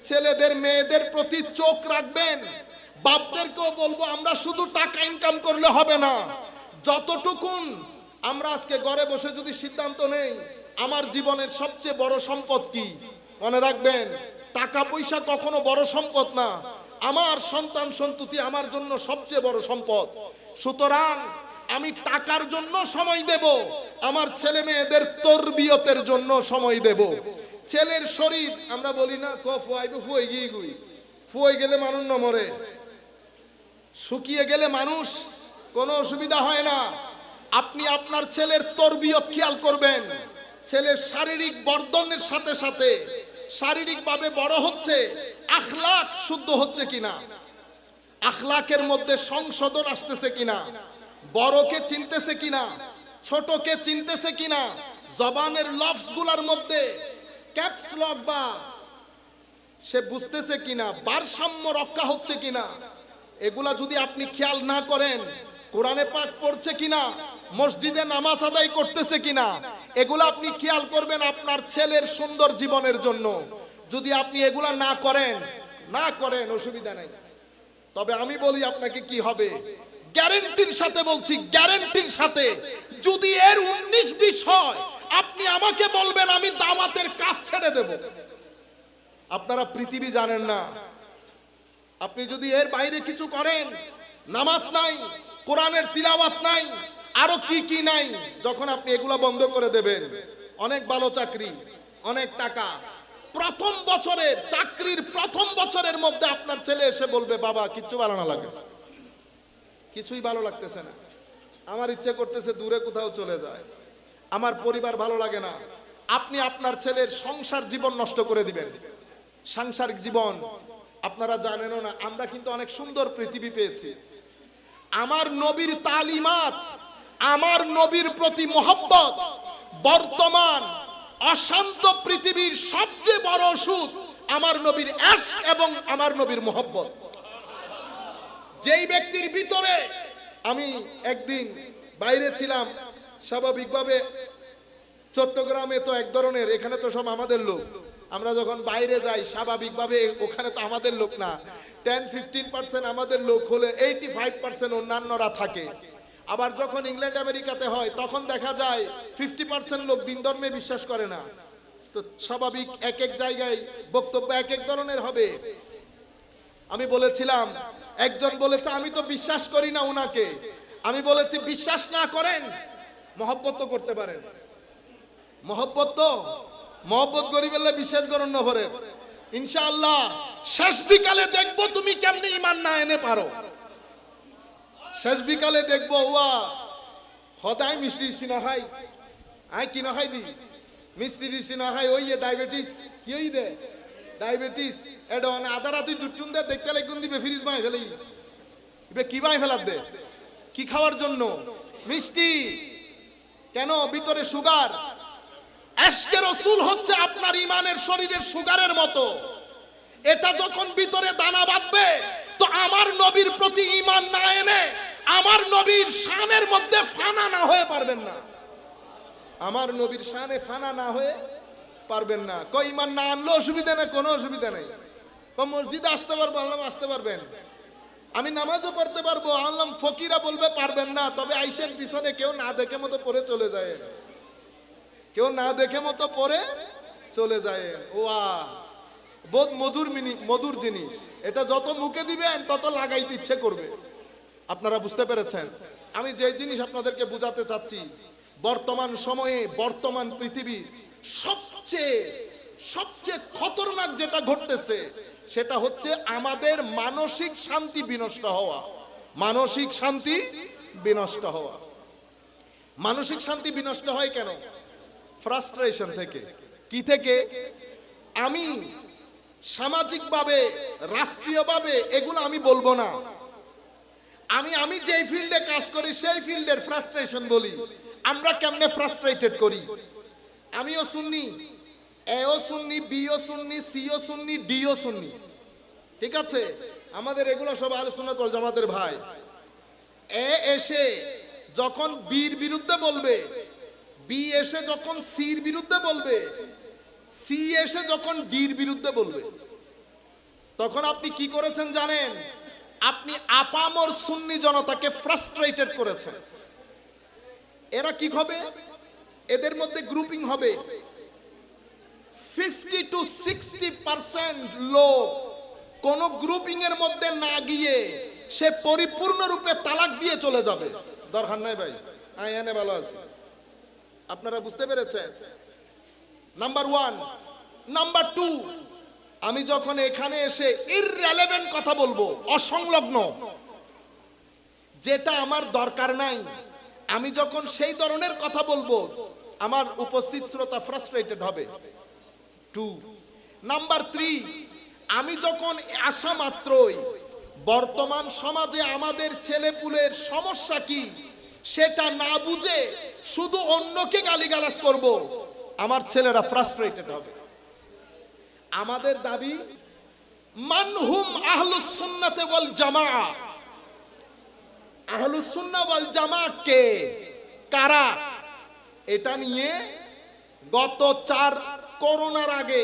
ছেলেদের মেয়েদের প্রতি চোখ রাখবেন। বাপদেরকেও বলবো, আমরা শুধু টাকা ইনকাম করলে হবে না, যতটুকুন আমরা আজকে ঘরে বসে যদি সিদ্ধান্ত নেই আমার জীবনের সবচেয়ে বড় সম্পদ কি, মনে রাখবেন টাকা পয়সা কখনো বড় সম্পদ না, আমার সন্তান সন্ততি আমার জন্য সবচেয়ে বড় সম্পদ। সুতরাং আমি টাকার জন্য সময় দেব, আমার ছেলে মেয়েদের তরবিয়তের জন্য সময় দেব। ছেলের শরীর আমরা বলি না ফুয়ে গেলে মানুষ না মরে, শুকিয়ে গেলে মানুষ কোনো অসুবিধা হয় না। আপনি আপনার ছেলের তরবিয়ত খেয়াল করবেন, ছেলের শারীরিক বর্ধনের সাথে সাথে শারীরিকভাবে বড় হচ্ছে, আখলাক শুদ্ধ হচ্ছে কিনা, আখলাকের মধ্যে সংশোধন আসতেছে কিনা, বড়কে চিনতেছে কিনা, ছোটকে চিনতেছে কিনা, জবানের লফজগুলোর মধ্যে ক্যাপস লক বা সে বুঝতেছে কিনা, ভারসাম্য রক্ষা হচ্ছে কিনা, এগুলা যদি আপনি খেয়াল না করেন, কোরআনে পাক পড়ছে কিনা, মসজিদে নামাজ আদায় করতেছে কিনা, এগুলা আপনি খেয়াল করবেন আপনার ছেলের সুন্দর জীবনের জন্য। যদি আপনি এগুলা না করেন অসুবিধা নাই। তবে আমি বলি আপনাকে কি হবে, গ্যারান্টির সাথে বলছি, গ্যারান্টির সাথে, যদি এর 19-20 হয় আপনি আমাকে বলবেন আমি দাওয়াতের কাজ ছেড়ে দেব। আপনারা পৃথিবী জানেন না, আপনি যদি এর বাইরে কিছু করেন, নামাজ নাই, কোরআনের তিলাওয়াত নাই, আরো কি কি নাই, যখন আপনি এগুলা বন্ধ করে দেবেন, অনেক ভালো চাকরি, অনেক টাকা, প্রথম বছরের চাকরির প্রথম বছরের মধ্যে আপনার ছেলে এসে বলবে বাবা কিচ্ছু ভালো না লাগে, কিছুই ভালো লাগতেছে না, আমার ইচ্ছে করতেছে দূরে কোথাও চলে যায়, আমার পরিবার ভালো লাগে না। আপনি আপনার ছেলের সংসার জীবন নষ্ট করে দিবেন। সাংসারিক জীবন আপনারা জানেনও না, আমরা কিন্তু অনেক সুন্দর পৃথিবী পেয়েছি। আমার নবীর তালিমাত, আমার নবীর প্রতি মহব্বত বর্তমান অশান্ত পৃথিবীর সবচেয়ে বড় ওষুধ আমার নবীর ইশক এবং আমার নবীর মহব্বত। যেই ব্যক্তির ভিতরে, আমি একদিন বাইরে ছিলাম, স্বাভাবিকভাবে চট্টগ্রামে তো এক ধরনের, এখানে তো সব আমাদের লোক, আমরা যখন বাইরে যাই স্বাভাবিকভাবে ওখানে তো আমাদের লোক না, 10-15% আমাদের লোক হলে 85% অন্যান্যরা থাকে। আবার যখন ইংল্যান্ড আমেরিকাতে হয় তখন দেখা যায় 50% লোক দিন ধর্মে বিশ্বাস করে না। তো স্বাভাবিক এক এক জায়গায় বক্তব্য এক এক ধরনের হবে। আমি বলেছিলাম, একজন বলেছে আমি তো বিশ্বাস করি না উনাকে, আমি বলেছি বিশ্বাস না করেন মহব্বত তো করতে পারেন, মহব্বত করি বললে বিশ্বাস করুন না ভরে, ইনশাআল্লাহ শেষ বিকালে দেখবো তুমি কেমনে ঈমান না এনে পারো। শেষ বিকালে দেখবো ওয়া সদায় মিষ্টি না খাই, আই কি না খাই দি মিষ্টি না খাই, ওই ডায়াবেটিস কি হই দে ডায়াবেটিস এটা মানে আধা রাতি দুটুন দে দেখতে লাগুন দিবে ফ্রিজ বাই ফেলে কি বাই ফেলার দে, কি খাওয়ার জন্য মিষ্টি, কেন ভিতরে সুগার। ইশকে রাসূল হচ্ছে আপনার ইমানের শরীরের সুগারের মতো, এটা যখন ভিতরে দানা বাঁধবে তো আমার নবীর প্রতি ঈমান না এনে আমার নবীর শানের মধ্যে ফানা না হয়ে পারবেন না, আমার নবীর শানে ফানা না হয়ে পারবেন না। কই ইমান না আনলো অসুবিধা নেই, কোনো অসুবিধা নেই। মসজিদে আসতে পারবো, আল্লাহ আসতে পারবেন, আমি নামাজও পড়তে পারবো, আল্লাহ ফকিরা বলবে পারবেন না, তবে আইসেন পিছনে কেউ না দেখে মতো পড়ে চলে যায়, কেউ না দেখে মতো পড়ে চলে যায়। ওয়া বোধ মধুর জিনিস, এটা যত মুখে দিবেন তত লাগাইতে ইচ্ছে করবে। আপনারা বুঝতে পেরেছেন? আমি যে জিনিস আপনাদেরকে বুঝাতে চাচ্ছি, বর্তমান সময়ে বর্তমান পৃথিবী সবচেয়ে খতরনাক যেটা ঘটতেছে সেটা হচ্ছে আমাদের মানসিক শান্তি বিনষ্ট হওয়া। মানসিক শান্তি বিনষ্ট হওয়া। মানসিক শান্তি বিনষ্ট হয় কেন? ফ্রাস্ট্রেশন থেকে। কি থেকে? আমি সামাজিকভাবে, রাষ্ট্রীয়ভাবে এগুলো আমি বলবো না, আমি যেই ফিল্ডে কাজ করি সেই ফিল্ডের ফ্রাস্ট্রেশন বলি। আমরা কেমনে ফ্রাস্ট্রেটেড করি? আমিও সুন্নি, এও সুন্নি, বিও সুন্নি, সিও সুন্নি, ডিও সুন্নি, ঠিক আছে? আমাদের এগুলো সব আহলে সুন্নাত ওয়াল জামাতের ভাই। এ এসে যখন বির বিরুদ্ধে বলবে, বি এসে যখন সির বিরুদ্ধে বলবে, সি এসে যখন ডির বিরুদ্ধে বলবে, তখন আপনি কি করেছেন জানেন? আপনি আপামর সুন্নি জনতাকে ফ্রাস্ট্রেটেড করেছেন। এরা কি হবে? এদের মধ্যে গ্রুপিং হবে। 50 to 60% লোক কোন গ্রুপিং এর মধ্যে না গিয়ে সে পরিপূর্ণরূপে তালাক দিয়ে চলে যাবে। দরকার নাই ভাই, আয়ানে ভালো আছে। আপনারা বুঝতে পেরেছেন? নাম্বার 1। নাম্বার 2, আমি যখন এখানে এসে ইররিলেভেন্ট কথা বলবো, অসংলগ্ন, যেটা আমার দরকার নাই, আমি যখন সেই ধরনের কথা বলবো, আমার উপস্থিত শ্রোতা ফ্রাস্ট্রেটেড হবে। 2। নাম্বার 3, আমি যখন আসা মাত্রই বর্তমান সমাজে আমাদের ছেলেপুলের সমস্যা কি সেটা না বুঝে শুধু অন্যকে গালিগালাজ করব, আমার ছেলেরা ফ্রাস্ট্রেটেড হবে। আমাদের দাবি মানহুম আহলুস সুন্নাতে ওয়াল জামাআ। আহলুস সুন্নাহ ওয়াল জামাআ কে, কারা? এটা নিয়ে গত 4 করোনার আগে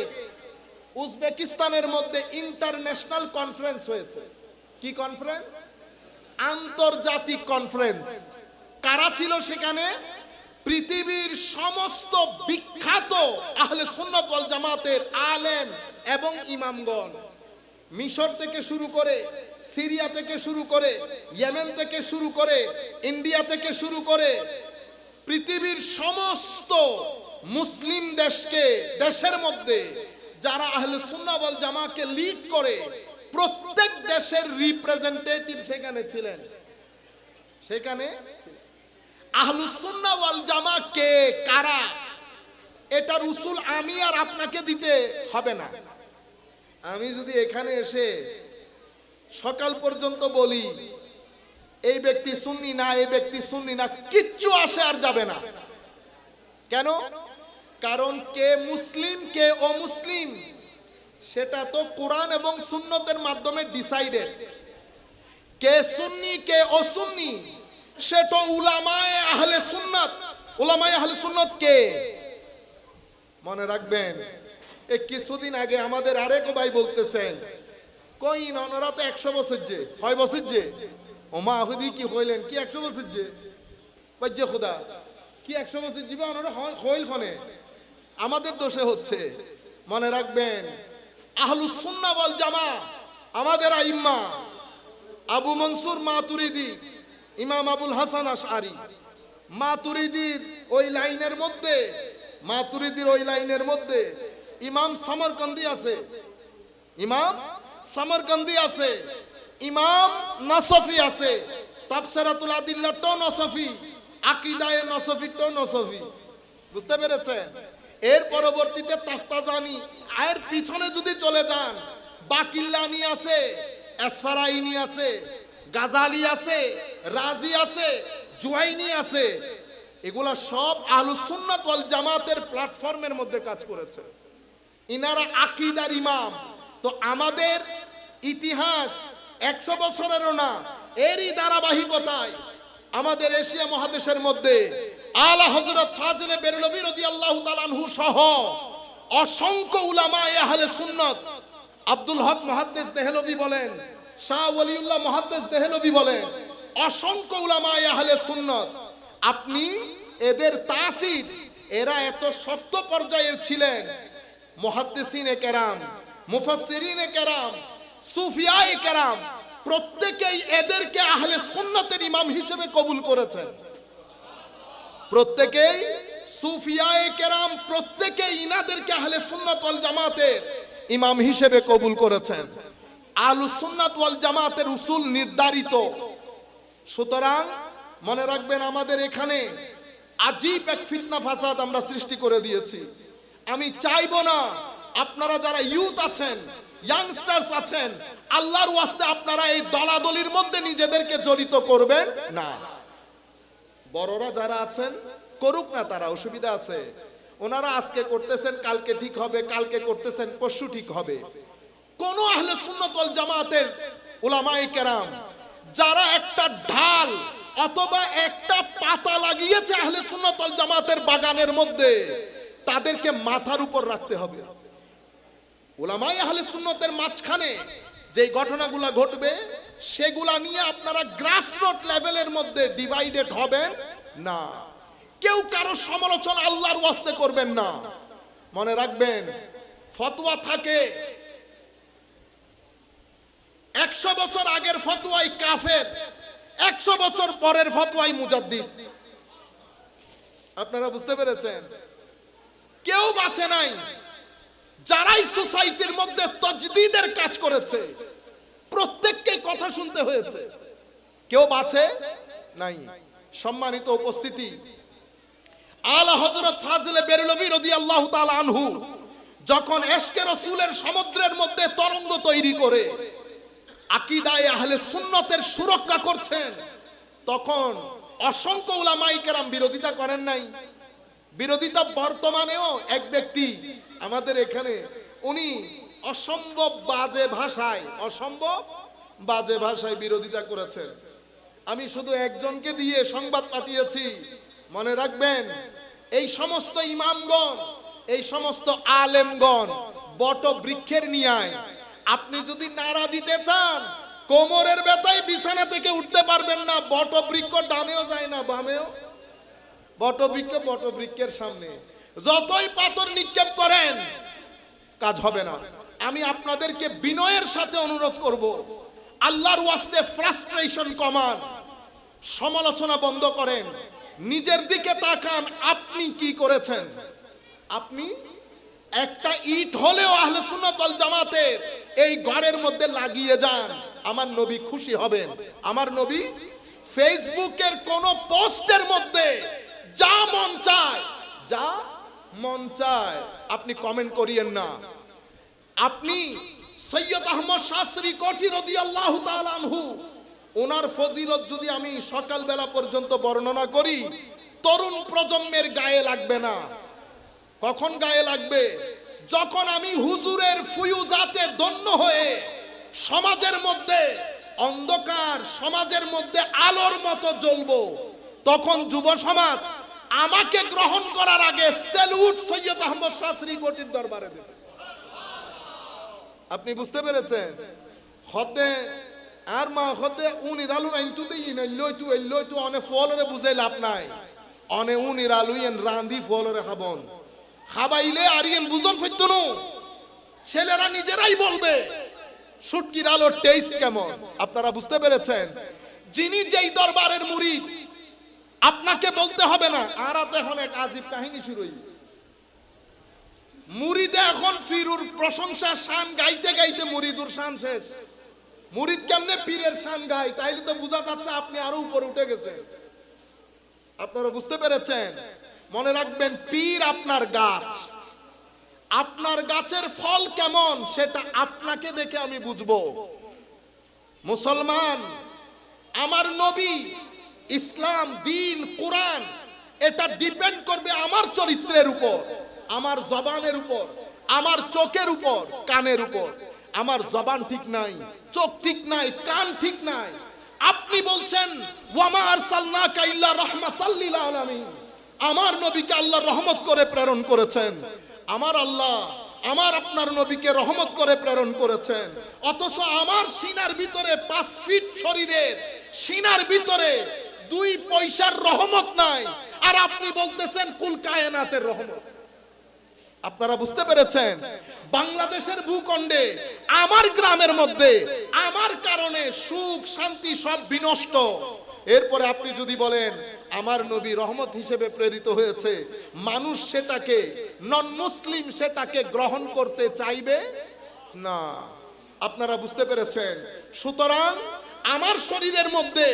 উজবেকিস্তানের মধ্যে ইন্টারন্যাশনাল কনফারেন্স হয়েছে। কি কনফারেন্স? আন্তর্জাতিক কনফারেন্স। কারা ছিল সেখানে? পৃথিবীর সমস্ত বিখ্যাত আহলে সুন্নাত ওয়াল জামাতের আলেম এবং ইমামগণ, মিশর থেকে শুরু করে, সিরিয়া থেকে শুরু করে, ইয়েমেন থেকে শুরু করে, ইন্ডিয়া থেকে শুরু করে, পৃথিবীর সমস্ত মুসলিম দেশের মধ্যে যারা আহলে সুন্নাহ ওয়াল জামাতকে লিড করে, প্রত্যেক দেশের রিপ্রেজেন্টেটিভ সেখানে ছিলেন। সেখানে আহলুস সুন্নাহ ওয়াল জামাত কে, কারা, এটার উসুল আমি আর আপনাকে দিতে হবে না। আমি যদি এখানে এসে সকাল পর্যন্ত বলি এই ব্যক্তি সুন্নি না, এই ব্যক্তি সুন্নি না, কিচ্ছু আসে আর যাবে না। কেন? কারণ কে মুসলিম কে অমুসলিম সেটা তো কোরআন এবং সুন্নতের মাধ্যমে ডিসাইডেড। কে সুন্নি কে অসুন্নি সেটা উলামায়ে আহলে সুন্নাত। উলামায়ে আহলে সুন্নাত কে? মনে রাখবেন, এই কিছুদিন আগে আমাদের আরেক ভাই বলতেছেন, কই ওনারা তো 100 বছর যে, 6 বছর যে, ওমা হুদি কি হইলেন, কি 100 বছর যে বাজ্যে খোদা, কি 100 বছর জীবন ওনারা হইল ফনে, আমাদের দোষে হচ্ছে। মনে রাখবেন, আহলুস সুন্নাহ ওয়াল জামাত আমাদের আইম্মা আবু মনসুর মাতুরিদি, ইমাম আবুল হাসান আশআরি, মাতুরিদির ওই লাইনের মধ্যে, মাতুরিদির ওই লাইনের মধ্যে ইমাম সামরকান্দি আছে, ইমাম সামরকান্দি আছে, ইমাম নসফি আছে, তাফসিরাতুল আদিল্লাহ তো নসফি, আকীদায়ে নসফি তো নসফি। বুঝতে পেরেছেন? এর পরবর্তীতে তাফতাজানি, এর পিছনে যদি চলে যান, বাকিল্লানি আছে, আসফারাইনি আছে, গাজালি আছে, রাজি আছে, জুয়াইনি আছে। এগুলা সব আহলুস সুন্নাত ওয়াল জামাতের প্ল্যাটফর্মের মধ্যে কাজ করেছে। ইনারা আকীদার ইমাম। তো আমাদের ইতিহাস 100 বছরেরও না, এরই ধারাবাহিকতায় আমাদের এশিয়া মহাদেশের মধ্যে আলা হযরত ফাজিলে বেরলভী রাদিয়াল্লাহু তাআলা আনহু সহ অসংখ্য উলামায়ে আহলে সুন্নাত, আব্দুল হক মুহাদ্দিস দেহলভী বলেন, শাহ ওয়ালিউল্লাহ মুহাদ্দিস দেহলভী বলেন, অসংখ্য উলামায়ে আহলে সুন্নাত, আপনি এদের তাসির, এরা এত শক্ত পর্যায়ের ছিলেন, মুহাদ্দিসিনে কেরাম, মুফাসসিরিনে কেরাম, সুফিয়ায়ে কেরাম প্রত্যেকেই এদেরকে আহলে সুন্নাতের ইমাম হিসেবে কবুল করেছেন। প্রত্যেকেই সুফিয়ায়ে কেরাম প্রত্যেকেই ইনাদেরকে আহলে সুন্নাত ওয়াল জামাতের ইমাম হিসেবে কবুল করেছেন। আহলুস সুন্নাত ওয়াল জামাতের উসুল নির্ধারিত। সুতরাং মনে রাখবেন, আমাদের এখানে আজীব এক ফিতনা ফাসাদ আমরা সৃষ্টি করে দিয়েছি। আমি চাইবো না আপনারা যারা ইউথ আছেন, ইয়াংস্টার্স আছেন, আল্লাহর ওয়াস্তে আপনারা এই দলাদলির মধ্যে নিজেদেরকে জড়িত করবেন না। বড়রা যারা আছেন করুক না, তারা অসুবিধা আছে, ওনারা আজকে করতেছেন কালকে ঠিক হবে, কালকে করতেছেন পরশু ঠিক হবে। কোন আহলে সুন্নাত ওয়াল জামাতের উলামায়ে কেরাম যারা একটা ঢাল অথবা একটা পাতা লাগিয়েছে আহলে সুন্নাত ওয়াল জামাতের বাগানের মধ্যে, তাদেরকে মাথার উপর রাখতে হবে। উলামায়ে আহলে সুন্নাতের মাঝখানে যে ঘটনাগুলো ঘটবে সেগুলা নিয়ে আপনারা গ্রাসরুট লেভেলের মধ্যে ডিভাইডেড হবেন না। কেউ কারো সমালোচনা আল্লাহর ওয়াস্তে করবেন না। মনে রাখবেন, ফতোয়া থাকে 100 বছর আগের ফতোয়াই কাফের, 100 বছর পরের ফতোয়াই মুজাদ্দিদ। আপনারা বুঝতে পেরেছেন? কেউ বাঁচে নাই। যারাই সোসাইটির মধ্যে তাজদীদের কাজ করেছে প্রত্যেককে কথা শুনতে হয়েছে, কেউ বাঁচে নাই। সম্মানিত উপস্থিতি, আলা হযরত ফাজিলে বেরলভী রাদিয়াল্লাহু তাআলা আনহু যখন ইশকে রাসূলের সমুদ্রের মধ্যে তরঙ্গ তৈরি করে আকীদায়ে আহলে সুন্নাতের সুরক্ষা করছেন, তখন অসংখ্য উলামায়ে কেরাম বিরোধিতা করেন নাই। বিরোধিতা বর্তমানেও এক ব্যক্তি আমাদের এখানে, উনি অসম্ভব বাজে ভাষায় বিরোধিতা করেছেন। আমি শুধু একজনকে দিয়ে সংবাদ পাঠিয়েছি। মনে রাখবেন, এই সমস্ত ইমামগণ, এই সমস্ত আলেমগণ বট বৃক্ষের নিয়ায়, আপনি যদি নাড়া দিতে চান কোমরের ব্যথায় বিছানা থেকে উঠতে পারবেন না। বট বৃক্ষ ডানেও যায় না বামেও, বট বৃক্ষের সামনে যতই পাথর নিক্ষেপ করেন কাজ হবে না। আমি আপনাদেরকে বিনয়ের সাথে অনুরোধ করব, আল্লাহর ওয়াস্তে ফ্রাস্ট্রেশন কমান, সমালোচনা বন্ধ করেন, নিজের দিকে তাকান। আপনি কি করেছেন? আপনি একটা ইট হলেও আহলে সুন্নাত ওয়াল জামাতের এই ঘরের মধ্যে লাগিয়ে যান, আমার নবী খুশি হবেন। আমার নবী ফেসবুকের কোন পোস্টের মধ্যে যা মন চায় আপনি কমেন্ট করিয়েন না। আপনি সৈয়দ আহমদ শাস্ত্রী কোঠি রাদিয়াল্লাহু তাআলা আনহু, ওনার ফজিলত যদি আমি সকালবেলা পর্যন্ত বর্ণনা করি, তরুণ প্রজন্মের গায়ে লাগবে না। কখন গায়ে লাগবে? যখন আমি হুজুরের ফুয়ুজাতে ধন্য হয়ে সমাজের মধ্যে অন্ধকার, সমাজের মধ্যে আলোর মতো জ্বলবো, তখন যুব সমাজ আমাকে গ্রহণ করার আগে স্যালুট সৈয়দ আহমদ শাস্ত্রী কোটির দরবারে দেবে। আপনি বুঝতে পেরেছেন? হতে আর মা হতে উনির আলু আইনটু দেই না, লইটু অনে ফলরে বুঝাই লাভ নাই। অনে উনির আলু এন রাঁধি ফলরে খাবন, খাবাইলে আর এন বুঝন ফেতনু ছেলেরা নিজেরাই বলবে শুটকির আলোর টেস্ট কেমন। আপনারা বুঝতে পেরেছেন? যিনি যেই দরবারের মুরিদ আপনাকে বলতে হবে না। আর এখন এক আজীব কাহিনী শুরু হই, মুরিদে এখন ফিরুর প্রশংসা শান গাইতে গাইতে মুরিদুর শান শেষ। মুরিদ কেমনে পীরের শান গায়, তাইলে তো বোঝা যাচ্ছে আপনি আরো উপরে উঠে গেছেন। আপনারা বুঝতে পেরেছেন? মনে রাখবেন, পীর আপনার গাছ, আপনার গাছের ফল কেমন সেটা আপনাকে দেখে আমি বুঝবো। মুসলমান, আমার নবী, ইসলাম, দিন, কোরআন, এটা ডিপেন্ড করবে আমার চরিত্রের উপর, আমার জবানের উপর, আমার চোখের উপর, কানের উপর। আমার জবান ঠিক নাই, চোখ ঠিক নাই, কান ঠিক নাই, আপনি বলছেন ওয়ামা আরসালনাকা ইল্লা রাহমাতাল লিল আলামিন, আমার নবীকে আল্লাহ রহমত করে প্রেরণ করেছেন। আমার আল্লাহ আমার আপনার নবীকে রহমত করে প্রেরণ করেছেন, অথচ আমার সিনার ভিতরে 5 ফিট শরীরের সিনার ভিতরে 2 পয়সার রহমত নাই, আর আপনি বলতেছেন কুল কায়নাতের রহমত। আপনারা বুঝতে পেরেছেন? বাংলাদেশের ভূখণ্ডে আমার গ্রামের মধ্যে আমার কারণে সুখ শান্তি সব বিনষ্ট। এরপরে আপনি যদি বলেন আমার নবী রহমত হিসেবে প্রেরিত হয়েছে, মানুষ সেটাকে, নন মুসলিম সেটাকে গ্রহণ করতে চাইবে না। আপনারা বুঝতে পেরেছেন? সুতরাং আমার শরীরের মধ্যে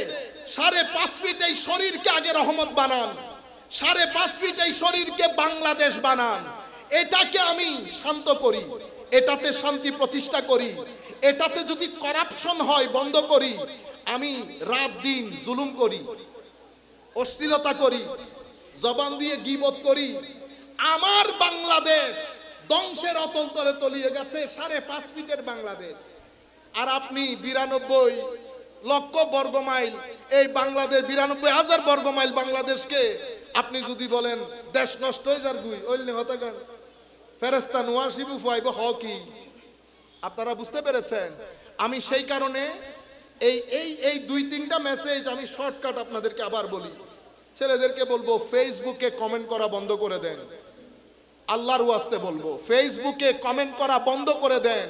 5.5 ফিট এই শরীরকে আগে রহমত বানান, 5.5 ফিট এই শরীরকে বাংলাদেশ বানান, এটাকে আমি শান্ত করি, এটাতে শান্তি প্রতিষ্ঠা করি, এটাতে যদি করাপশন হয় বন্ধ করি, আমি রাত দিন জুলুম করি, অশ্লীলতা করি, জবান দিয়ে গীবত করি, আমার বাংলাদেশ ধ্বংসের অতল তলে তলিয়ে গেছে 5.5 ফিটের বাংলাদেশ। আর আপনি 92 লক্ষ বর্গ মাইল এই বাংলাদেশ, 92,000 বর্গ মাইল বাংলাদেশকে আপনি যদি বলেন দেশ নষ্ট হয়ে যার গুই ওইলে হতাগান ফেরেশতা নোয়াশিবু ফাইব হকি। আপনারা বুঝতে পেরেছেন? আমি সেই কারণে এই 2-3টা মেসেজ আমি শর্টকাট আপনাদেরকে আবার বলি। ছেলেদেরকে বলবো ফেসবুকে কমেন্ট করা বন্ধ করে দেন, আল্লাহর ওয়াস্তে বলবো ফেসবুকে কমেন্ট করা বন্ধ করে দেন।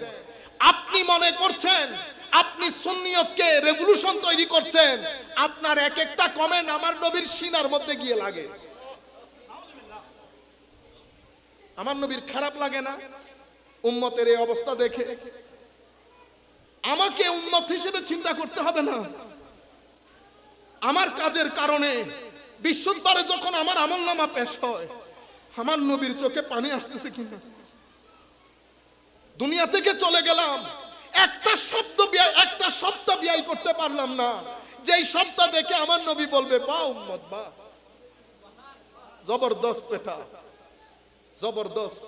আপনি মনে করছেন আপনি সুন্নিয়তকে রেভলিউশন তৈরি করছেন, আপনার এক একটা কমেন্ট আমার নবীর সিনার মধ্যে গিয়ে লাগে। আমার নবীর খারাপ লাগে না উম্মতের এই অবস্থা দেখে? আমাকে উম্মত হিসেবে চিন্তা করতে হবে না? আমার কাজের কারণে বিশ্বদরবারে যখন আমার আমলনামা পেশ হয়, আমার নবীর চোখে পানি আসতেছে কিনা? দুনিয়া থেকে চলে গেলাম, একটা শব্দ ব্যয় করতে পারলাম না, যেই শব্দ দেখে আমার নবী বলবে বা উম্মত বা, জবরদস্ত বেটা, জবরদস্ত।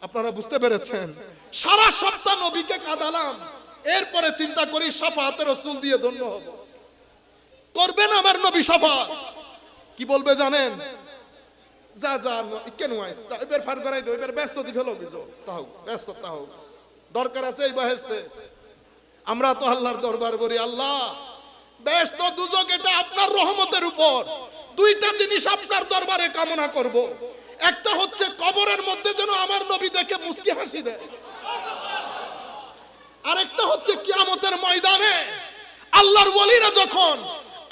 আপনারা বুঝতে পেরেছেন? সারা সপ্তাহ নবীকে কাঁদালাম, এরপরে চিন্তা করি শাফাআতে রাসূল দিয়ে ধন্য হব। করবেন আমার নবী শাফাআত? কি বলবে জানেন? যা যা কেন আইস এবার ফার করাই দাও, এবার ব্যস্ত দি ফেলো কিছু তাও ব্যস্ত তাও দরকার আছে এই বহেশতে। আমরা তো আল্লাহর দরবার করি, আল্লাহ ব্যস্ত দুজক এটা আপনার রহমতের উপর। 2টা জিনিস আপনার দরবারে কামনা করব, একটা হচ্ছে কবরের মধ্যে যেন আমার নবী দেখে মুস্কি হাসি দেয়, আরেকটা হচ্ছে কিয়ামতের ময়দানে আল্লাহর ওলিরা যখন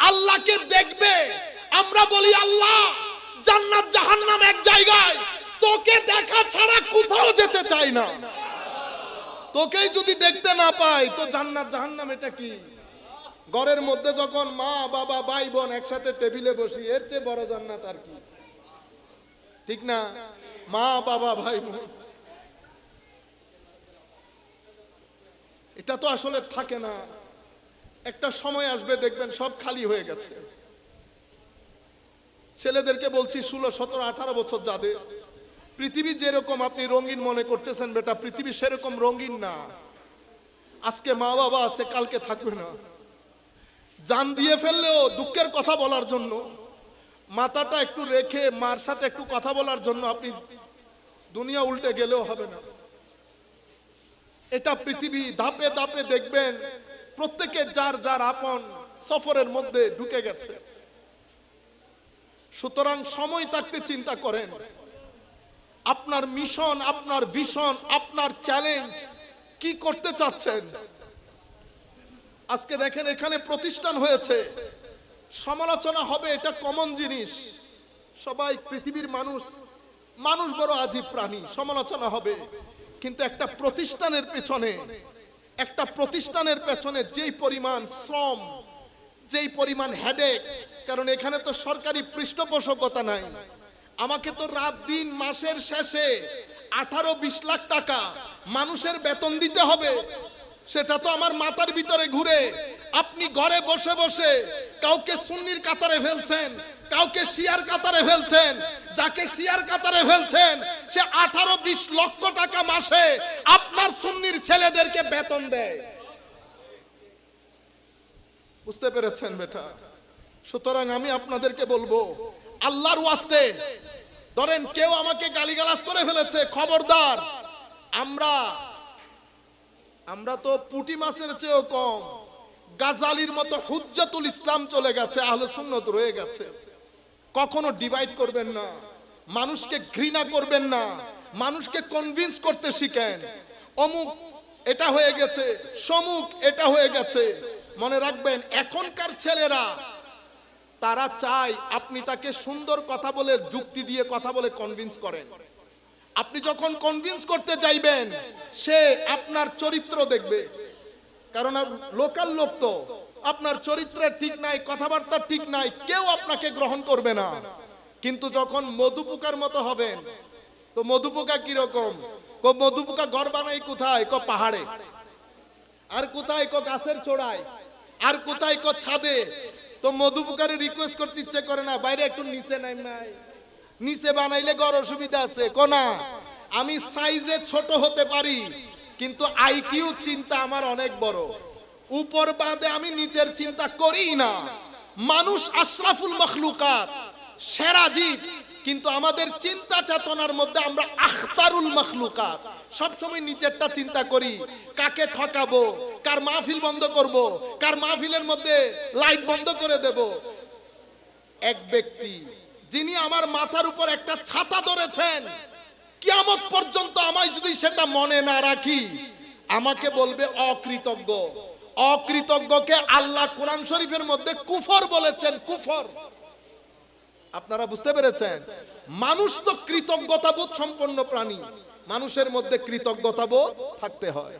আল্লাহকে দেখবে, আমরা বলি আল্লাহ জান্নাত জাহান্নাম এক জায়গায়, তোকে দেখা ছাড়া কোথাও যেতে চাই না। তোকেই যদি দেখতে না পাই তো জান্নাত জাহান্নাম এটা কি? ঘরের মধ্যে যখন মা বাবা ভাই বোন একসাথে টেবিলে বসি, এর চেয়ে বড় জান্নাত আর কি? ঠিক না? মা বাবা ভাই বোন, এটা তো আসলে থাকে না। একটা সময় আসবে দেখবেন সব খালি হয়ে গেছে। ছেলেদেরকে বলছি 16, 17, 18 বছর যাদের, পৃথিবী যেরকম আপনি রঙিন মনে করতেছেন বেটা, পৃথিবী সেরকম রঙিন না। আজকে মা বাবা আছে, কালকে থাকবে না। জান দিয়ে ফেললেও দুঃখের কথা বলার জন্য, মাথাটা একটু রেখে মার সাথে একটু কথা বলার জন্য আপনি দুনিয়া উল্টে গেলেও হবে না। এটা পৃথিবী। ধাপে ধাপে দেখবেন প্রত্যেকে যার যার আপন সফরের মধ্যে ঢুকে গেছে। সুতরাং সময় থাকতে চিন্তা করেন আপনার মিশন, আপনার ভিশন, আপনার চ্যালেঞ্জ কি করতে চাচ্ছেন। আজকে দেখেন এখানে প্রতিষ্ঠান হয়েছে, সমালোচনা হবে, এটা কমন জিনিস। সবাই পৃথিবীর মানুষ বড় আজীব প্রাণী, সমালোচনা হবে। কিন্তু একটা প্রতিষ্ঠানের পেছনে যেই পরিমাণ শ্রম, যেই পরিমাণ হেডেক, কারণ এখানে তো সরকারি পৃষ্ঠপোষকতা নাই। আমাকে তো রাত দিন মাসের শেষে 18-20 লাখ টাকা মানুষের বেতন দিতে হবে, সেটা তো আমার মাথার ভিতরে ঘুরে। আপনি ঘরে বসে বসে কাউকে সুন্নির কাতারে ফেলছেন, কাউকে শিয়ার কাতারে ফেলছেন। যাকে শিয়ার কাতারে ফেলছেন সে 18-20 লক্ষ টাকা মাসে আপনার সুন্নির ছেলেদেরকে বেতন দেয়। বুঝতে পেরেছেন বেটা? সুতরাং আমি আপনাদেরকে বলবো, আল্লাহর ওয়াস্তে, ধরেন কেউ আমাকে গালিগালাজ করে ফেলেছে, খবরদার। আমরা তো পুঁটি মাছের চেয়েও কম। গাজালির মতো হুজ্জাতুল ইসলাম চলে গেছে, আহলে সুন্নাত রয়ে গেছে। কখনো ডিভাইড করবেন না, মানুষকে ঘৃণা করবেন না, মানুষকে কনভিন্স করতে শিখেন। অমুক এটা হয়ে গেছে, সমুক এটা হয়ে গেছে। মনে রাখবেন, এখনকার ছেলেরা তারা চায় আপনি তাকে সুন্দর কথা বলে, যুক্তি দিয়ে কথা বলে কনভিন্স করেন। আপনি যখন কনভিন্স করতে যাইবেন, সে আপনার চরিত্র দেখবে। কারণ লোকাল লোক তো, আপনার চরিত্রের ঠিক নাই, কথাবার্তা ঠিক নাই, কেউ আপনাকে গ্রহণ করবে না। কিন্তু যখন মধুপোকার মতো হবেন, তো মধুপোকা কিরকম? মধুপোকা ঘর বানাই কোথায়? পাহাড়ে। আর কোথায়? গাছের চূড়ায়। আর কোথায়? ছাদে। তো মধুপোকারে রিকোয়েস্ট করতে ইচ্ছে করে না, বাইরে একটু নিচে নামাই, নিচে বানাইলে ঘর অসুবিধা আছে। কোনা আমি সাইজে ছোট হতে পারি, কিন্তু আইকিউ চিন্তা আমার অনেক বড়। উপর বাদে আমি নিচের চিন্তা করি না। মানুষ আশরাফুল মখলুকাত, সেরা জীব, কিন্তু আমাদের চিন্তা চেতনার মধ্যে আমরা আখতারুল মখলুকাত। সবসময় নিচেরটা চিন্তা করি, কাকে ঠকাবো, কার মাহফিল বন্ধ করব, কার মাহফিলের মধ্যে লাইট বন্ধ করে দেব। এক ব্যক্তি যিনি আমার মাথার উপর একটা ছাতা ধরেছেন, কিয়ামত পর্যন্ত আমায় যদি সেটা মনে না রাখি, আমাকে বলবে অকৃতজ্ঞ। অকৃতজ্ঞকে আল্লাহ কোরআন শরীফের মধ্যে কুফর বলেছেন, কুফর। আপনারা বুঝতে পেরেছেন? মানুষ তো কৃতজ্ঞতাবোধ সম্পন্ন প্রাণী, মানুষের মধ্যে কৃতজ্ঞতাবোধ থাকতে হয়।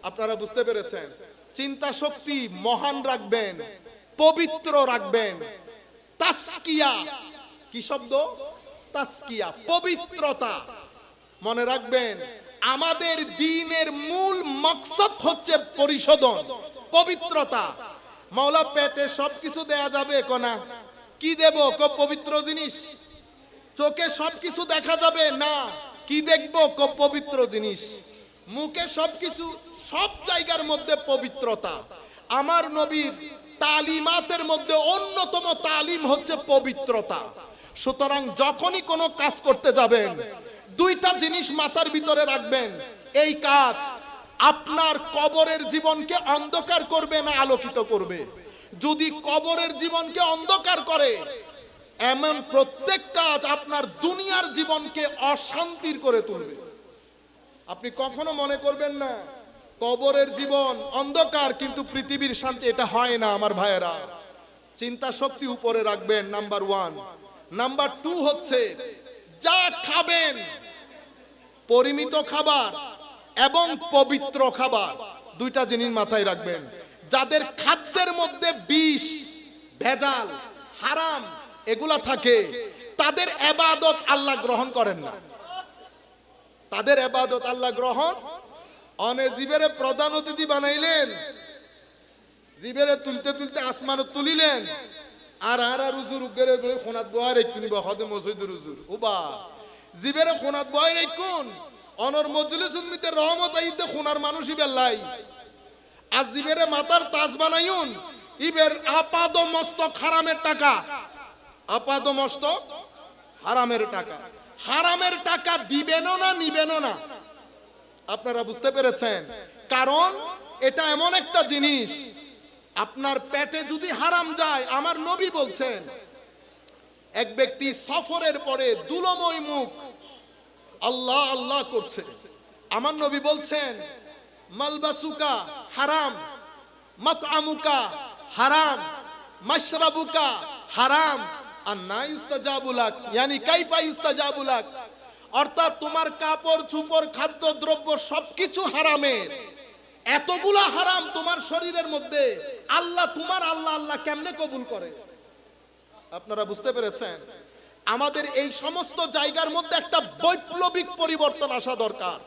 আপনারা বুঝতে পেরেছেন? চিন্তা শক্তি মহান রাখবেন, পবিত্র রাখবেন। তাসকিয়া, কি শব্দ? তাসকিয়া, পবিত্রতা। মনে রাখবেন, আমাদের দ্বীনের মূল মাকসাদ হচ্ছে পরিশোধন, পবিত্রতা। মাওলা পেটে সবকিছু দেয়া যাবে কোনা? কি দেব? পবিত্র জিনিস। চোখে সবকিছু দেখা যাবে না, কি দেখবো? পবিত্র জিনিস। মুখে সবকিছু, সব জায়গার মধ্যে পবিত্রতা। আমার নবীর তালিমাতের মধ্যে অন্যতম তালিম হচ্ছে পবিত্রতা। সুতরাং যখনই কোনো কাজ করতে যাবেন, দুইটা জিনিস মাথার ভিতরে রাখবেন। এই কাজ আপনার কবরের জীবনকে অন্ধকার করবে না আলোকিত করবে? যদি কবরের জীবনকে অন্ধকার করে, এমন প্রত্যেক কাজ আপনার দুনিয়ার জীবনকে অশান্তির করে তুলবে। আপনি কখনো মনে করবেন না কবরের জীবন অন্ধকার কিন্তু পৃথিবীর শান্তি, এটা হয় না আমার ভাইয়েরা। চিন্তা শক্তি উপরে রাখবেন, নাম্বার 1। নাম্বার 2 হচ্ছে, যা খাবেন পরিমিত খাবার এবং পবিত্র খাবার, দুইটা জিনিস মাথায় রাখবেন। যাদের খাদ্যের মধ্যে বিষ, ভেজাল, হারাম এগুলা থাকে, তাদের ইবাদত আল্লাহ গ্রহণ করেন না। তাদের ইবাদত আল্লাহ গ্রহণ অনে জিবেরে প্রধান অতিথি বানাইলেন, জিবেরে তুলতে তুলতে আসমানে তুলিলেন, আর উজুর উগেরে করে খোনাত বহার একটু নিবা হদে মসজিদের উজুর ওবা জিবেরে খোনাত বহার একটুন অনর মজলিস উম্মিতে রহমত আইতে খোনার মানুষই বেল্লাই। আজ জিবেরে মাতার তাজ বানাইউন, ইবের আপাদ মস্তক হারামের টাকা, আপাদ মস্তক হারামের টাকা। হারামের টাকা দিবেনও না, নিবেনও না। আপনারা বুঝতে পেরেছেন? কারণ এটা এমন একটা জিনিস, আপনার পেটে যদি হারাম যায়, আমার নবী বলছেন, এক ব্যক্তি সফরের পরে দুলময় মুখ আল্লাহ আল্লাহ করছে, আমার নবী বলছেন, মালবাসুকা হারাম, মাতআমুকা হারাম, মাশরাবুকা হারাম, আর না ইউস্তাজাবু লাক, ইয়ানি কাইফা ইউস্তাজাবু লাক। অর্থাৎ তোমার কাপড় চোপড়, খাদ্য দ্রব্য সবকিছু হারামের। এতগুলা হারাম তোমার শরীরের মধ্যে, আল্লাহ তোমার আল্লাহ আল্লাহ কেমনে কবুল করে? আপনারা বুঝতে পেরেছেন? আমাদের এই সমস্ত জায়গার মধ্যে একটা বৈপ্লবিক পরিবর্তন আসা দরকার।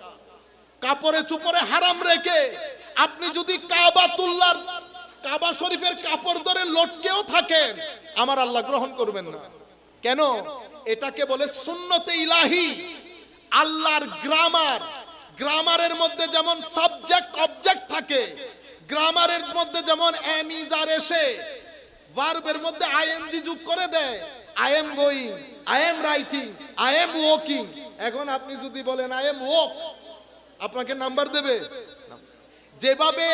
কাপড়ে চোপড়ে হারাম রেখে আপনি যদি কাবাতুল্লাহর, কাবা শরীফের কাপড় ধরে লটকেও থাকেন, আমার আল্লাহ গ্রহণ করবেন না। কেন? এটাকে বলে সুন্নতে ইলাহি, আল্লাহর গ্রামার। গ্রামারের মধ্যে যেমন সাবজেক্ট অবজেক্ট থাকে, গ্রামারের মধ্যে যেমন এম ইজ আর এসে ভার্বের মধ্যে আইএনজি যোগ করে দেয়, I am going, I am writing, I am walking. এখন আপনি যদি বলেন আই এম ওয়াক, আপনাকে নাম্বার দেবে? যেভাবে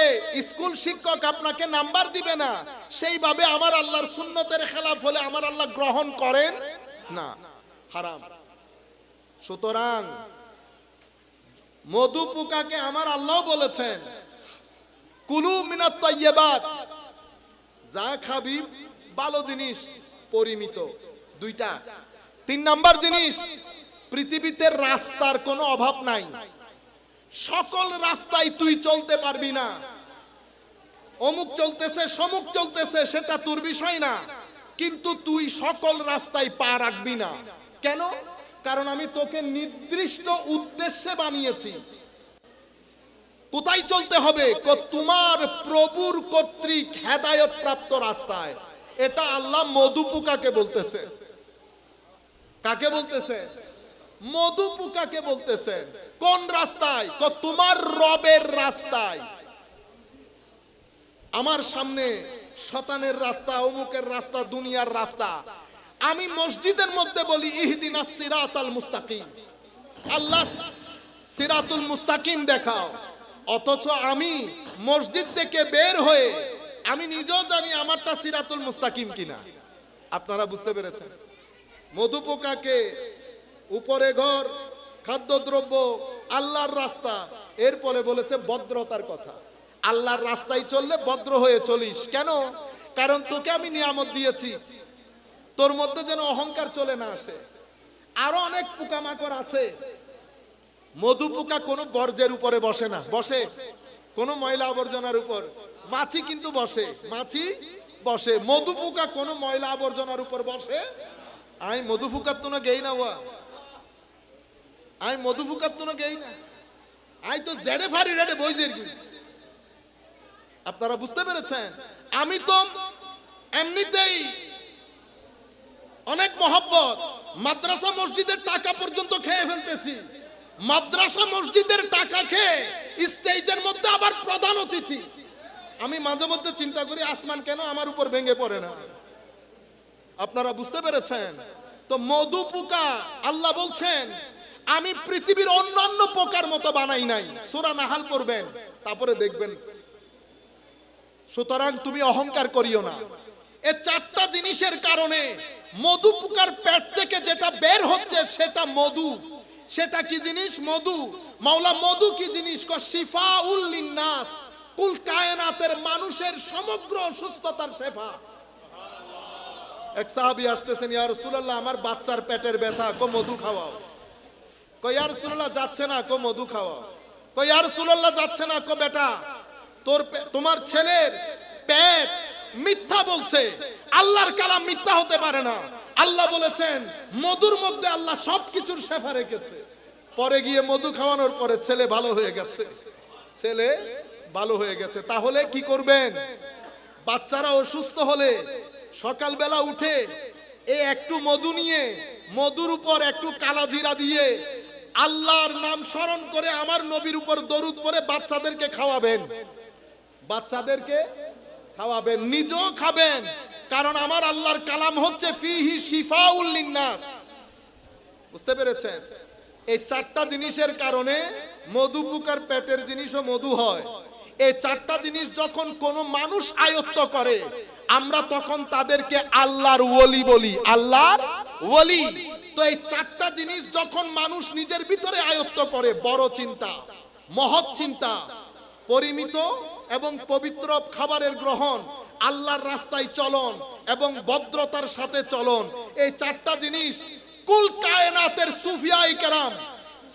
স্কুল শিক্ষক আপনাকে নাম্বার দিবে না, সেইভাবে আমার আল্লাহর সুন্নতের খেলাফ হলে আমার আল্লাহ গ্রহণ করেন না, হারাম। সুতরাং মধু পোকাকে আমার আল্লাহ বলেছেন কুলু মিনাত তাইয়্যিবাত, যা খাবি ভালো জিনিস পরিমিত, দুইটা। 3 নাম্বার জিনিস, পৃথিবীতে রাস্তার কোনো অভাব নাই, সকল রাস্তায় তুই চলতে পারবি না। অমুক চলতেছে সমুক চলতেছে সেটা তোর বিষয় না, কিন্তু তুই সকল রাস্তায় পা রাখবি না। কেন? কারণ আমি তোকে নির্দিষ্ট উদ্দেশ্যে বানিয়েছি। কোথায় চলতে হবে? তোমার প্রভুর কর্তৃক হেদায়েত প্রাপ্ত রাস্তায়। এটা আল্লাহ মধু পোকাকে বলতেছে। কাকে বলতেছে? মধু পোকাকে বলতেছে। কোন রাস্তায়? তোমার রবের রাস্তায়। আমার সামনে শতানের রাস্তা, অমুকের রাস্তা, দুনিয়ার রাস্তা। আমি মসজিদের মধ্যে বলি ইহদিনাস সিরাতাল মুস্তাকিম, আল্লাহ সিরাতুল মুস্তাকিম দেখাও। অথচ আমি মসজিদ থেকে বের হয়ে আমি নিজেও জানি আমারটা সিরাতুল মুস্তাকিম কিনা। আপনারা বুঝতে পেরেছেন? মধু পোকাকে উপরে ঘর, খাদ্যদ্রব্য, আল্লাহর রাস্তা, এরপরে বলেছে ভদ্রতার কথা। আল্লাহর রাস্তায় চললে ভদ্র হয়ে চলিস। কেন? কারণ তোকে আমি নিয়ামত দিয়েছি, তোর মধ্যে যেন অহংকার চলে না আসে। আরো অনেক পোকামাকড় আছে। মধু পোকা কোনো বর্জ্যের উপরে বসে না, বসে কোনো ময়লা আবর্জনার উপর। মাছি কিন্তু বসে, মাছি বসে। মধু পোকা কোনো ময়লা আবর্জনার উপর বসে? আমি মধু পোকার তো না গেই না, আমি মধু পোকার তো না গেই না, আই তো জেডে ফারি রেডে বইজের। আপনারা বুঝতে পেরেছেন? আমি তো এমনিতেই অনেক মহব্বত, মাদ্রাসা মসজিদের টাকা পর্যন্ত খেয়ে ফেলতেছি। মাদ্রাসা মসজিদের টাকা খেয়ে স্টেজের মধ্যে আবার প্রধান অতিথি। আমি মাঝে মধ্যে চিন্তা করি আসমান কেন আমার উপর ভেঙে পড়ে না। আপনারা বুঝতে পেরেছেন? তো মধু পোকা আল্লাহ বলছেন আমি পৃথিবীর অন্যান্য পোকার মতো বানাই নাই। সূরা নাহাল পড়বেন, তারপরে দেখবেন। সুতরাং তুমি অহংকার করিও না। এই 4টা জিনিসের কারণে মধু পোকার পেট থেকে যেটা বের হচ্ছে সেটা মধু। সেটা কি জিনিস? মধু। মাওলা মধু কি জিনিস? শিফাউল লিন্নাস, কুল কায়নাতের মানুষের সমগ্র অসুস্থতার শেফা। এক সাহাবী আসতেছেন, ইয়া রাসূলুল্লাহ আমার বাচ্চার পেটের ব্যথা, কো মধু খাওয়াও। কই ইয়া রাসূলুল্লাহ যাচ্ছে না, কো মধু খাওয়াও। কই ইয়া রাসূলুল্লাহ যাচ্ছে না, কো বেটা তোমার ছেলের পেট মিথ্যা বলছে, আল্লাহর কালাম মিথ্যা হতে পারে না। আল্লাহ বলেছেন মধুর মধ্যে আল্লাহ সবকিছুর শেফা রেখেছে। পরে গিয়ে মধু খাওয়ানোর পরে ছেলে ভালো হয়ে গেছে, ছেলে ভালো হয়ে গেছে। তাহলে কি করবেন? বাচ্চারা অসুস্থ হলে সকালবেলা উঠে একটু মধু নিয়ে মধুর উপর একটু কালা জিরা দিয়ে আল্লাহর নাম স্মরণ করে আমার নবীর উপর দরুদ পড়ে বাচ্চাদেরকে খাওয়াবেন। বাচ্চাদেরকে খাওয়াবেন, নিজেও খাবেন। কারণ আমার আল্লাহর কালাম হচ্ছে ফিহি শিফাউল লিন্নাস। বুঝতে পেরেছেন? এই 4টা জিনিসের কারণে মধু পোকার পেটের জিনিসও মধু হয়। এই 4টা জিনিস যখন কোনো মানুষ আয়ত্ত করে আমরা তখন তাদেরকে আল্লাহর ওলি বলি, আল্লাহর ওলি। তো এই 4টা জিনিস যখন মানুষ নিজের ভিতরে আয়ত্ত করে, বড় চিন্তা, মহৎ চিন্তা, পরিমিত এবং পবিত্র খাবারের গ্রহণ, আল্লাহর রাস্তায় চলন এবং ভদ্রতার সাথে চলন, এই 4টা জিনিস কুল কায়নাতের সুফিয়ায়ে কেরাম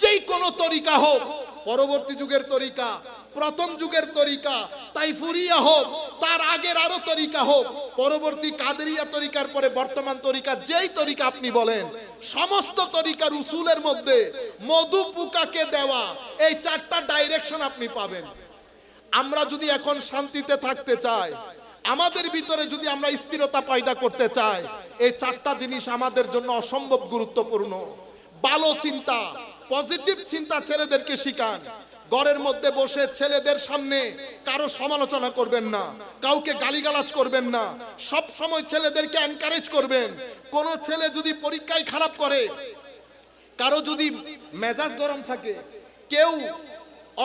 যেই কোন তরিকা হোক, পরবর্তী যুগের তরিকা, প্রথম যুগের তরিকা, তাইফুরিয়া হোক, তার আগের আরো তরিকা হোক, পরবর্তী কাদেরিয়া তরিকার পরে বর্তমান তরিকা, যেই তরিকা আপনি বলেন, সমস্ত তরিকার উসুলের মধ্যে মধু পোকাকে দেওয়া এই 4টা ডাইরেকশন আপনি পাবেন। আমরা যদি এখন শান্তিতে থাকতে চাই, আমাদের ভিতরে যদি আমরা স্থিরতা পয়দা করতে চাই, এই 4টা জিনিস আমাদের জন্য অসম্ভব গুরুত্বপূর্ণ। ভালো চিন্তা, পজিটিভ চিন্তা ছেলেদেরকে শিখান। ঘরের মধ্যে বসে ছেলেদের সামনে কারো সমালোচনা করবেন না, কাউকে গালিগালাজ করবেন না, সব সময় ছেলেদেরকে এনকারেজ করবেন। কোন ছেলে যদি পরীক্ষায় খারাপ করে, কারো যদি মেজাজ গরম থাকে, কেউ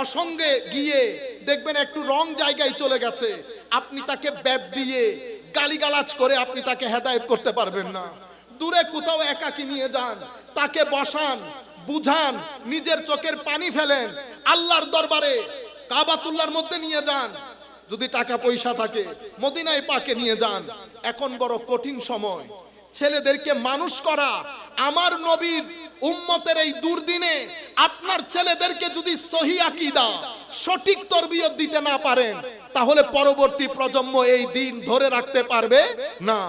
অসঙ্গে গিয়ে দেখবেন একটু রং জায়গায় চলে গেছে, আপনি তাকে ব্যাট দিয়ে গালিগালাজ করে আপনি তাকে হেদায়েত করতে পারবেন না। দূরে কোথাও একাকী নিয়ে যান, তাকে বসান, বুঝান, নিজের চোখের পানি ফেলেন, আল্লাহর দরবারে কাবাতুল্লাহর মধ্যে নিয়ে যান। যদি টাকা পয়সা থাকে মদিনায় পাকে নিয়ে যান। এখন বড় কঠিন সময়, ছেলেদেরকে মানুষ করা। আমার নবীর উম্মতের এই দুর্দিনে আপনার ছেলেদেরকে যদি সহি আকীদা, সঠিক তরবিয়ত দিতে না পারেন, তাহলে পরবর্তী প্রজন্ম এই দিন ধরে রাখতে পারবে না।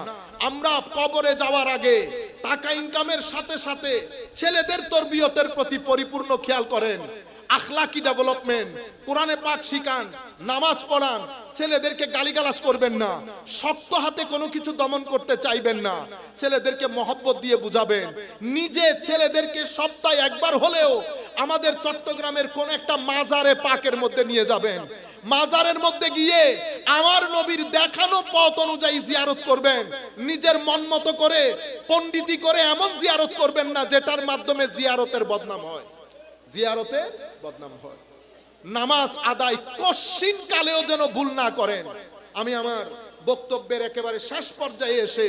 আমরা কবরে যাওয়ার আগে টাকা ইনকামের সাথে সাথে ছেলেদের তরবিয়তের প্রতি পরিপূর্ণ খেয়াল করেন। আখলাকি ডেভেলপমেন্ট, কোরআনে পাক শিখান, নামাজ পড়ান, ছেলেদেরকে গালিগালাজ করবেন না, শক্ত হাতে কোনো কিছু দমন করতে চাইবেন না, ছেলেদেরকে মহব্বত দিয়ে বুঝাবেন। নিজে ছেলেদেরকে সপ্তাহে একবার হলেও আমাদের চট্টগ্রামের কোন একটা মাজারে পাকের মধ্যে নিয়ে যাবেন। মাজারের মধ্যে গিয়ে আমার নবীর দেখানো পথ অনুযায়ী জিয়ারত করবেন। নিজের মন মতো করে পণ্ডিতি করে এমন জিয়ারত করবেন না যেটার মাধ্যমে জিয়ারতের বদনাম হয়, জিয়ারতের বদনাম হয়। নামাজ আদায় কশিন কালেও যেন ভুল না করেন। আমি আমার বক্তব্যের একেবারে শেষ পর্যায়ে এসে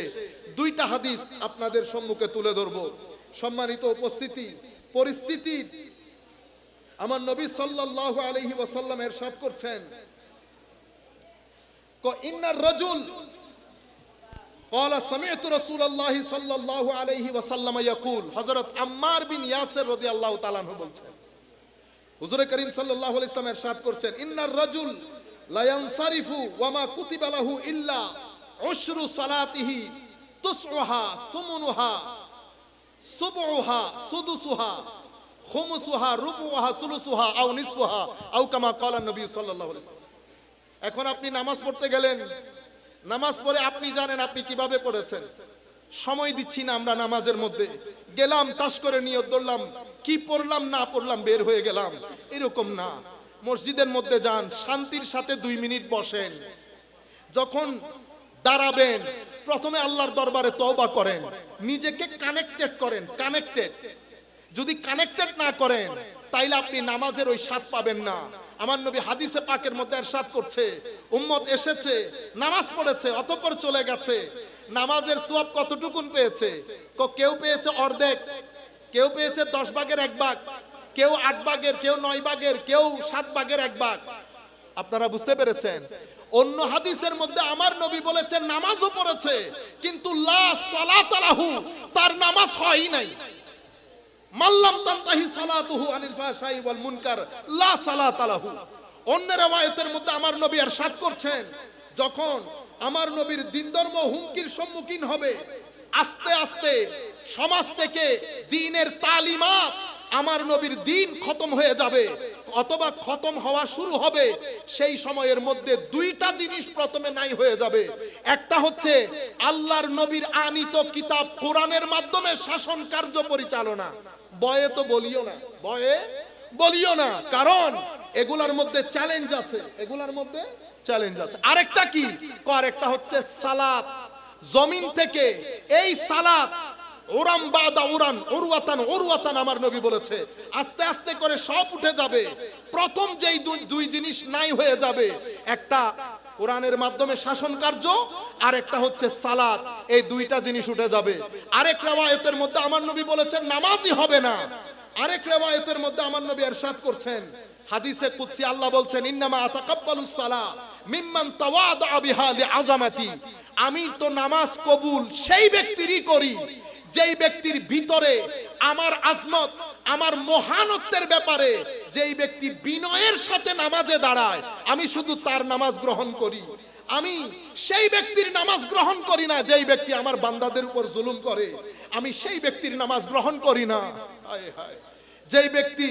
দুইটা হাদিস আপনাদের সম্মুখে তুলে ধরব। সম্মানিত উপস্থিতি, পরিস্থিতি, আমার নবী সাল্লাল্লাহু আলাইহি ওয়াসাল্লাম ইরশাদ করছেন, ইন্নার রাজুল قال سمعت رسول الله صلى الله عليه وسلم يقول, হযরত আম্মার বিন ইয়াসির রাদিয়াল্লাহু তাআলা আনহু বলছেন, হুজুর করিম সাল্লাল্লাহু আলাইহি ওয়াসাল্লাম ইরশাদ করছেন, ইন্নার রাজুল লা ইয়ানসারিফু ওয়া মা কুতিবা লাহু ইল্লা উশরু সালাতিহি তুসউহা সুমুনুহা সুবউহা সুদুসুহা খুমুসুহা রুবুহা সুলুসুহা আও নিসফুহা আও কামা ক্বালা নবী সাল্লাল্লাহু আলাইহি ওয়াসাল্লাম। এখন আপনি নামাজ পড়তে গেলেন, নামাজ পড়ে আপনি জানেন আপনি কিভাবে পড়েছেন, সময় দিচ্ছি না আমরা নামাজের মধ্যে, গেলাম তাস করে নিয়ত ধরলাম, কি পড়লাম না পড়লাম বের হয়ে গেলাম, এরকম না। মসজিদের মধ্যে যান, শান্তির সাথে 2 মিনিট বসেন, যখন দাঁড়াবেন প্রথমে আল্লাহর দরবারে তওবা করেন, নিজেকে কানেক্টেড করেন। কানেক্টেড যদি কানেক্টেড না করেন তাইলে আপনি নামাজের ওই স্বাদ পাবেন না। আমার নবী হাদিসে পাকের মধ্যে ইরশাদ করছে, উম্মত এসেছে, নামাজ পড়েছে, অতঃপর চলে গেছে, নামাজের সওয়াব কতটুকুন পেয়েছে? কেউ পেয়েছে অর্ধেক, কেউ পেয়েছে 10 ভাগের 1 ভাগ, কেউ 8 ভাগের, কেউ 9 ভাগের, কেউ 7 ভাগের 1 ভাগ। আপনারা বুঝতে পেরেছেন? অন্য হাদিসের মধ্যে আমার নবী বলেছেন নামাজও পড়েছে কিন্তু লা সালাতা লাহু, তার নামাজ হয়ই নাই। মাল্লাম তানতাহি সালাতুহু আনিল ফাহশাই ওয়াল মুনকার লা সালাতা লাহু। অন্য riwayতের মধ্যে আমার নবী ইরশাদ করছেন, যখন আমার নবীর দ্বীন ধর্ম হুমকির সম্মুখীন হবে, আস্তে আস্তে সমাজ থেকে দ্বীনের তালিমাত, আমার নবীর দ্বীন খতম হয়ে যাবে অথবা খতম হওয়া শুরু হবে, সেই সময়ের মধ্যে 2টা জিনিস প্রথমে নাই হয়ে যাবে। একটা হচ্ছে আল্লাহর নবীর আনিত কিতাব কোরআনের মাধ্যমে শাসন কার্য পরিচালনা। ভয়ে তো বলিও না, ভয়ে বলিও না, কারণ এগুলার মধ্যে চ্যালেঞ্জ আছে, এগুলার মধ্যে চ্যালেঞ্জ আছে। আরেকটা কি? আরেকটা হচ্ছে সালাত। জমিন থেকে এই সালাত ওরাম বাদা উরান উরওয়াতান উরওয়াতান আমার নবী বলেছে, আস্তে আস্তে করে সব উঠে যাবে। প্রথম যেই 2 জিনিস নাই হয়ে যাবে, একটা কোরআনের মাধ্যমে শাসন কার্য, আর একটা হচ্ছে সালাত। এই 2টা জিনিস উঠে যাবে। আরেক riwayতের মধ্যে আমার নবী বলেছেন নামাজই হবে না। আরেক riwayতের মধ্যে আমার নবী ইরশাদ করছেন, হাদিসে কুদসি আল্লাহ বলছেন, ইন্নামা আতাকাব্বালুস সালাহ মিম্মান তাওয়াদা বিহা লিআযামাতি, আমি তো নামাজ কবুল সেই ব্যক্তিরই করি যেই ব্যক্তির ভিতরে আমার আজমত, আমার মহানত্বের ব্যাপারে যেই ব্যক্তি বিনয়ের সাথে নামাজে দাঁড়ায়, আমি শুধু তার নামাজ গ্রহণ করি। আমি সেই ব্যক্তির নামাজ গ্রহণ করি না যেই ব্যক্তি আমার বান্দাদের উপর জুলুম করে, আমি সেই ব্যক্তির নামাজ গ্রহণ করি না। হায় হায়, যেই ব্যক্তি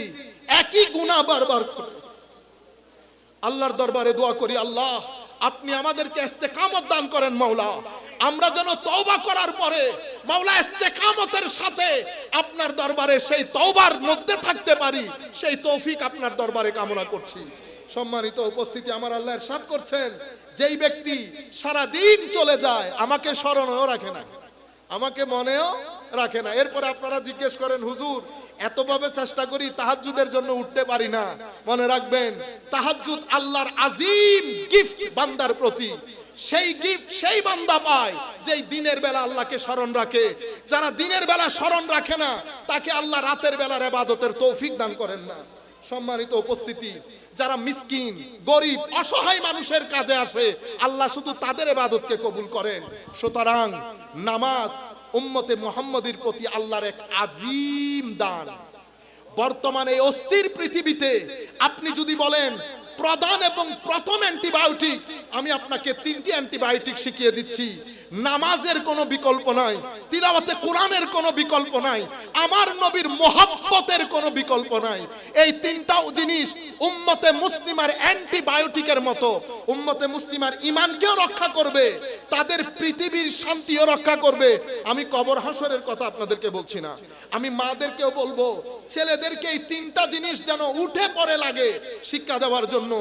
একই গুনাহ বারবার করে। আল্লাহর দরবারে দোয়া করি, আল্লাহ আপনি আমাদেরকে ইস্তেকামত দান করেন মাওলা। আমরা যেন তওবা করার পরে মাওলা ইস্তেকামতের সাথে আপনার দরবারে সেই তওবার মধ্যে থাকতে পারি, সেই তৌফিক আপনার দরবারে কামনা করছি। সম্মানিত উপস্থিতি, আমার আল্লাহ ইরশাদ করছেন, যেই ব্যক্তি সারা দিন চলে যায় আমাকে স্মরণেও রাখে না, আমাকে মনেও রাখে না, এরপরে আপনারা জিজ্ঞেস করেন হুজুর এতভাবে চেষ্টা করি তাহাজ্জুদের জন্য উঠতে পারি না। মনে রাখবেন, তাহাজ্জুদ আল্লাহর আযীম গিফট বান্দার প্রতি। সেই গিফট সেই বান্দা পায় যেই দিনের বেলা আল্লাহকে স্মরণ রাখে। যারা দিনের বেলা স্মরণ রাখে না তাকে আল্লাহ রাতের বেলার ইবাদতের তৌফিক দান করেন না। সম্মানিত উপস্থিতি, যারা মিসকিন, গরিব, অসহায় মানুষের কাজে আসে আল্লাহ শুধু তাদের ইবাদতকে কবুল করেন। সুতরাং নামাজ উম্মতে মুহাম্মদীর প্রতি আল্লাহর এক আযীম দান। বর্তমানে এই অস্থির পৃথিবীতে আপনি যদি বলেন প্রধান এবং প্রথম অ্যান্টিবায়োটিক, আমি আপনাকে 3টি অ্যান্টিবায়োটিক শিখিয়ে দিচ্ছি। নামাজের কোনো বিকল্প নাই, তিলাওয়াতে কোরআনের কোনো বিকল্প নাই, আমার নবীর মুহাব্বতের কোনো বিকল্প নাই। এই 3টাও জিনিস উম্মতে মুসলিমার অ্যান্টিবায়োটিকের মতো। উম্মতে মুসলিমার ঈমানকেও রক্ষা করবে, তাদের পৃথিবীর শান্তিও রক্ষা করবে। আমি কবর হাসরের কথা আপনাদেরকে বলছি না, আমি মাদেরকেও বলবো ছেলেদেরকে এই 3টা জিনিস যেন উঠে পড়ে লাগে শিক্ষা দেওয়ার জন্য।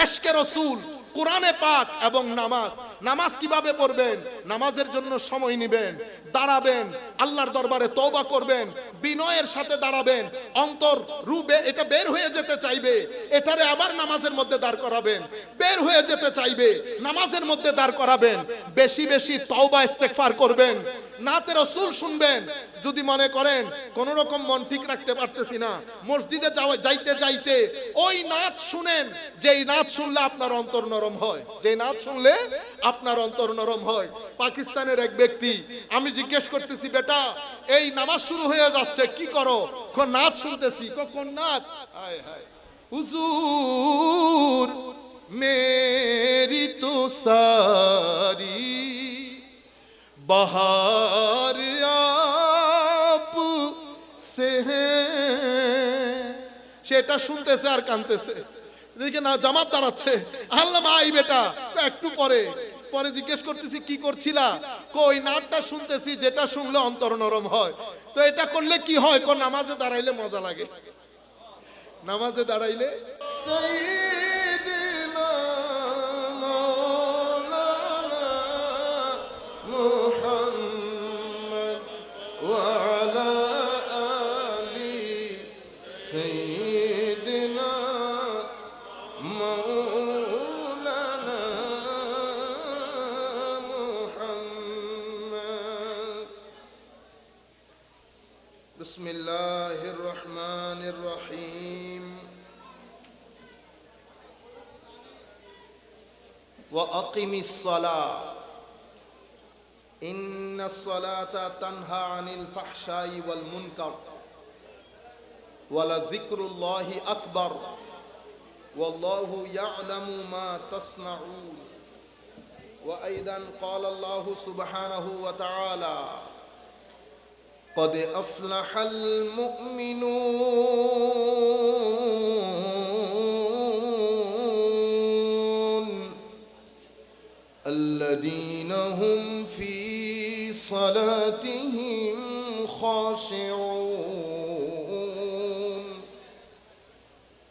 এশকে রাসূল, কোরআনে পাক এবং নামাজ। নামাজ কিভাবে পড়বেন? নামাজের জন্য সময় নেবেন, দাঁড়াবেন, আল্লাহর দরবারে তওবা করবেন, বিনয়ের সাথে দাঁড়াবেন, অন্তর রূপে এটা বের হয়ে যেতে চাইবে, এটারে আবার নামাজের মধ্যে দাঁড় করাবেন, বের হয়ে যেতে চাইবে, নামাজের মধ্যে দাঁড় করাবেন, বেশি বেশি তওবা ইস্তেগফার করবেন, নাতে রাসূল শুনবেন। যদি মনে করেন কোন রকম মন ঠিক রাখতে পারতেছি না, মসজিদে যাইতে যাইতে ওই নাচ শুনেন, যেই নাচ শুনলে আপনার অন্তর নরম হয়, যেই নাচ শুনলে আপনার অন্তর নরম হয়। পাকিস্তানের এক ব্যক্তি, আমি জিজ্ঞেস করতেছি বেটা এই নামাজ শুরু হয়ে যাচ্ছে কি করো? কোন নাচ শুনতেছি। কোন নাচ? হায় হায়, হুজুর মেরি তো সারি বাহার আপ সে সেটা শুনতেছে আর কাঁদতেছে। দেখে না জামাত দাঁড়াচ্ছে, আল্লাহ মাই বেটা একটু পরে পরে জিজ্ঞেস করতেছি কি করছিলা? কই নাটটা শুনতেছি, যেটা শুনলে অন্তর নরম হয়। তো এটা করলে কি হয়? কোন নামাজে দাঁড়াইলে মজা লাগে, নামাজে দাঁড়াইলে সাইয়্যিদিনা মাওলানা মুহাম্মদ ওয়া আলা আলি সাইয়্যিদিনা মাওলানা মুহাম্মদ। বিসমিল্লাহির রহমানির রহিম। وأقم الصلاة إن الصلاة تنهى عن الفحشاء والمنكر ولذكر الله أكبر والله يعلم ما تصنعون. وأيضا قال الله سبحانه وتعالى قد أفلح المؤمنون الذين هم في صلاتهم خاشعون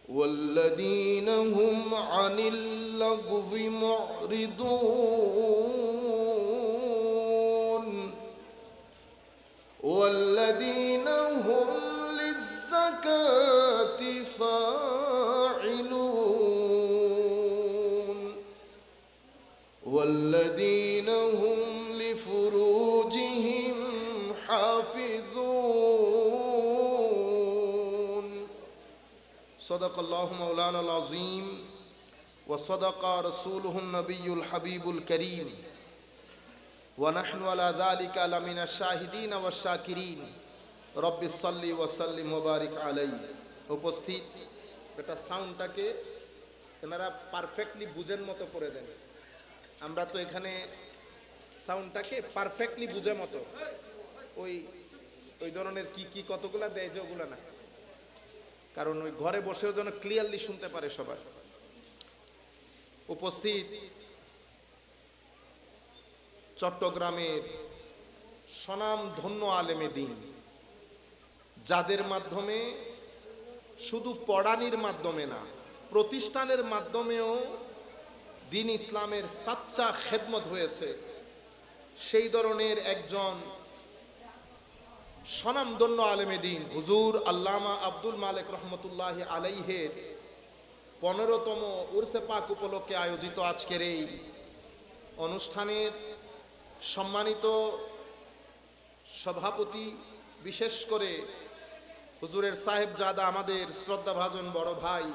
والذين هم عن اللغو معرضون والذين هم للزكاة فاعلون والذين هم لفروجهم حافظون. صدق الله مولانا العظيم وصدق رسوله النبي الحبيب الكريم ونحن على ذلك لمن الشاهدين والشاكرين رب صل وسلم وبارك عليه. উপস্থিত এটা সাউন্ডটাকে আপনারা পারফেক্টলি বুঝের মতো করে দেন। আমরা তো এখানে সাউন্ডটাকে পারফেক্টলি বুঝে মতো ওই ওই ধরনের কি কতগুলা দেয় যে ওগুলা না, কারণ ওই ঘরে বসেও যেন ক্লিয়ারলি শুনতে পারে সবাই। উপস্থিত চট্টগ্রামের স্বনামধন্য আলেমে দ্বীন, যাদের মাধ্যমে শুধু পড়ানির মাধ্যমে না, প্রতিষ্ঠানের মাধ্যমেও দ্বীন ইসলামের সাচ্চা খেদমত হয়েছে, সেই ধরনের একজন স্বনামধন্য আলেমে দ্বীন হুজুর আল্লামা আব্দুল মালেক রহমতুল্লাহ আলাইহের 15তম উরসে পাক উপলক্ষে আয়োজিত আজকের এই অনুষ্ঠানের সম্মানিত সভাপতি, বিশেষ করে হুজুরের সাহেবজাদা, আমাদের শ্রদ্ধাভাজন বড় ভাই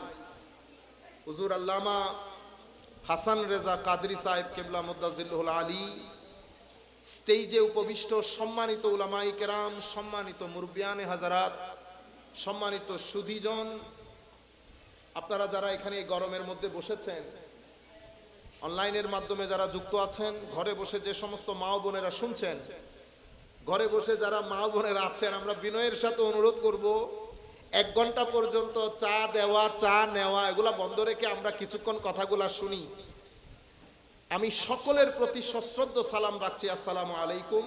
হুজুর আল্লামা হাসান রেজা কাদরি সাহেব কেবলা মুদ্দাজিল্লুল আলী, স্টেজে উপবিষ্ট সম্মানিত উলামায়ে কেরাম, সম্মানিত মুরব্বিয়ানে হাজারাত, সম্মানিত সুধীজন, আপনারা যারা এখানে এই গরমের মধ্যে বসেছেন, অনলাইনের মাধ্যমে যারা যুক্ত আছেন, ঘরে বসে যে সমস্ত মা ও বোনেরা শুনছেন, ঘরে বসে যারা মা ও বোনেরা আছেন, আমরা বিনয়ের সাথে অনুরোধ করব 1 ঘন্টা পর্যন্ত চা দেওয়া, চা নেওয়া এগুলা বন্ধ রেখে আমরা কিছুক্ষণ কথাগুলা শুনি। আমি সকলের প্রতি সশ্রদ্ধ সালাম রাখছি। আসসালামু আলাইকুম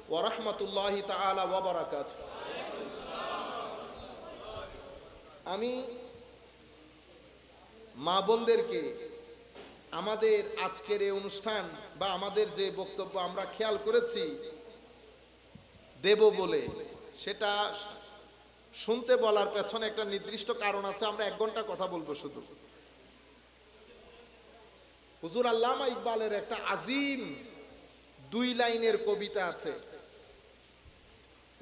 ওয়া রাহমাতুল্লাহি তাআলা ওয়া বারাকাতুহু। আমি মা বোনদেরকে আমাদের আজকের এই অনুষ্ঠান বা আমাদের যে বক্তব্য আমরা খেয়াল করেছি দেব বলে, সেটা শুনতে বলার পেছনে একটা নির্দিষ্ট কারণ আছে। আমরা 1 ঘন্টা কথা বলবো শুধু। হুজুর আল্লামা ইকবালের একটা আজিম 2 লাইনের কবিতা আছে।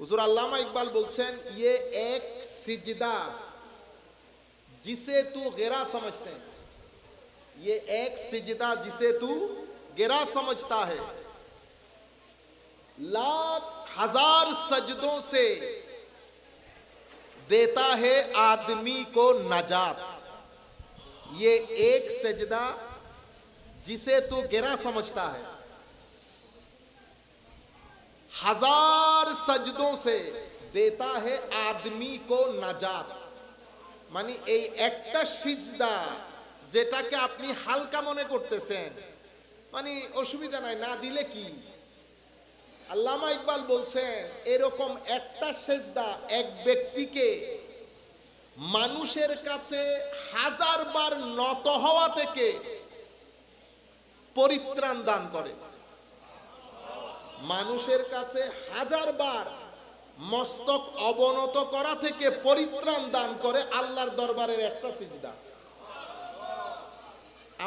হুজুর আল্লামা ইকবাল বলছেন, ইয়ে এক সিজদা जिसे तू गिरा समझते हैं, ये एक सिजदा जिसे तू गिरा समझता है, लाख हजार सजदों से देता है आदमी को नजात, ये एक सजदा जिसे तू गिरा समझता है, हजार सजदों से देता है आदमी को नजात। মানে এই একটা সিজদা যেটাকে আপনি হালকা মনে করতেছেন, মানে অসুবিধা নাই, না দিলে কি। আল্লামা ইকবাল বলছেন এরকম একটা সিজদা এক ব্যক্তিকে মানুষের কাছে 1000 বার নত হওয়া থেকে পরিত্রাণ দান করে। মানুষের কাছে 1000 বার মস্তক অবনত করা থেকে পরিত্রাণ দান করে আল্লাহর দরবারের একটা সিজদা।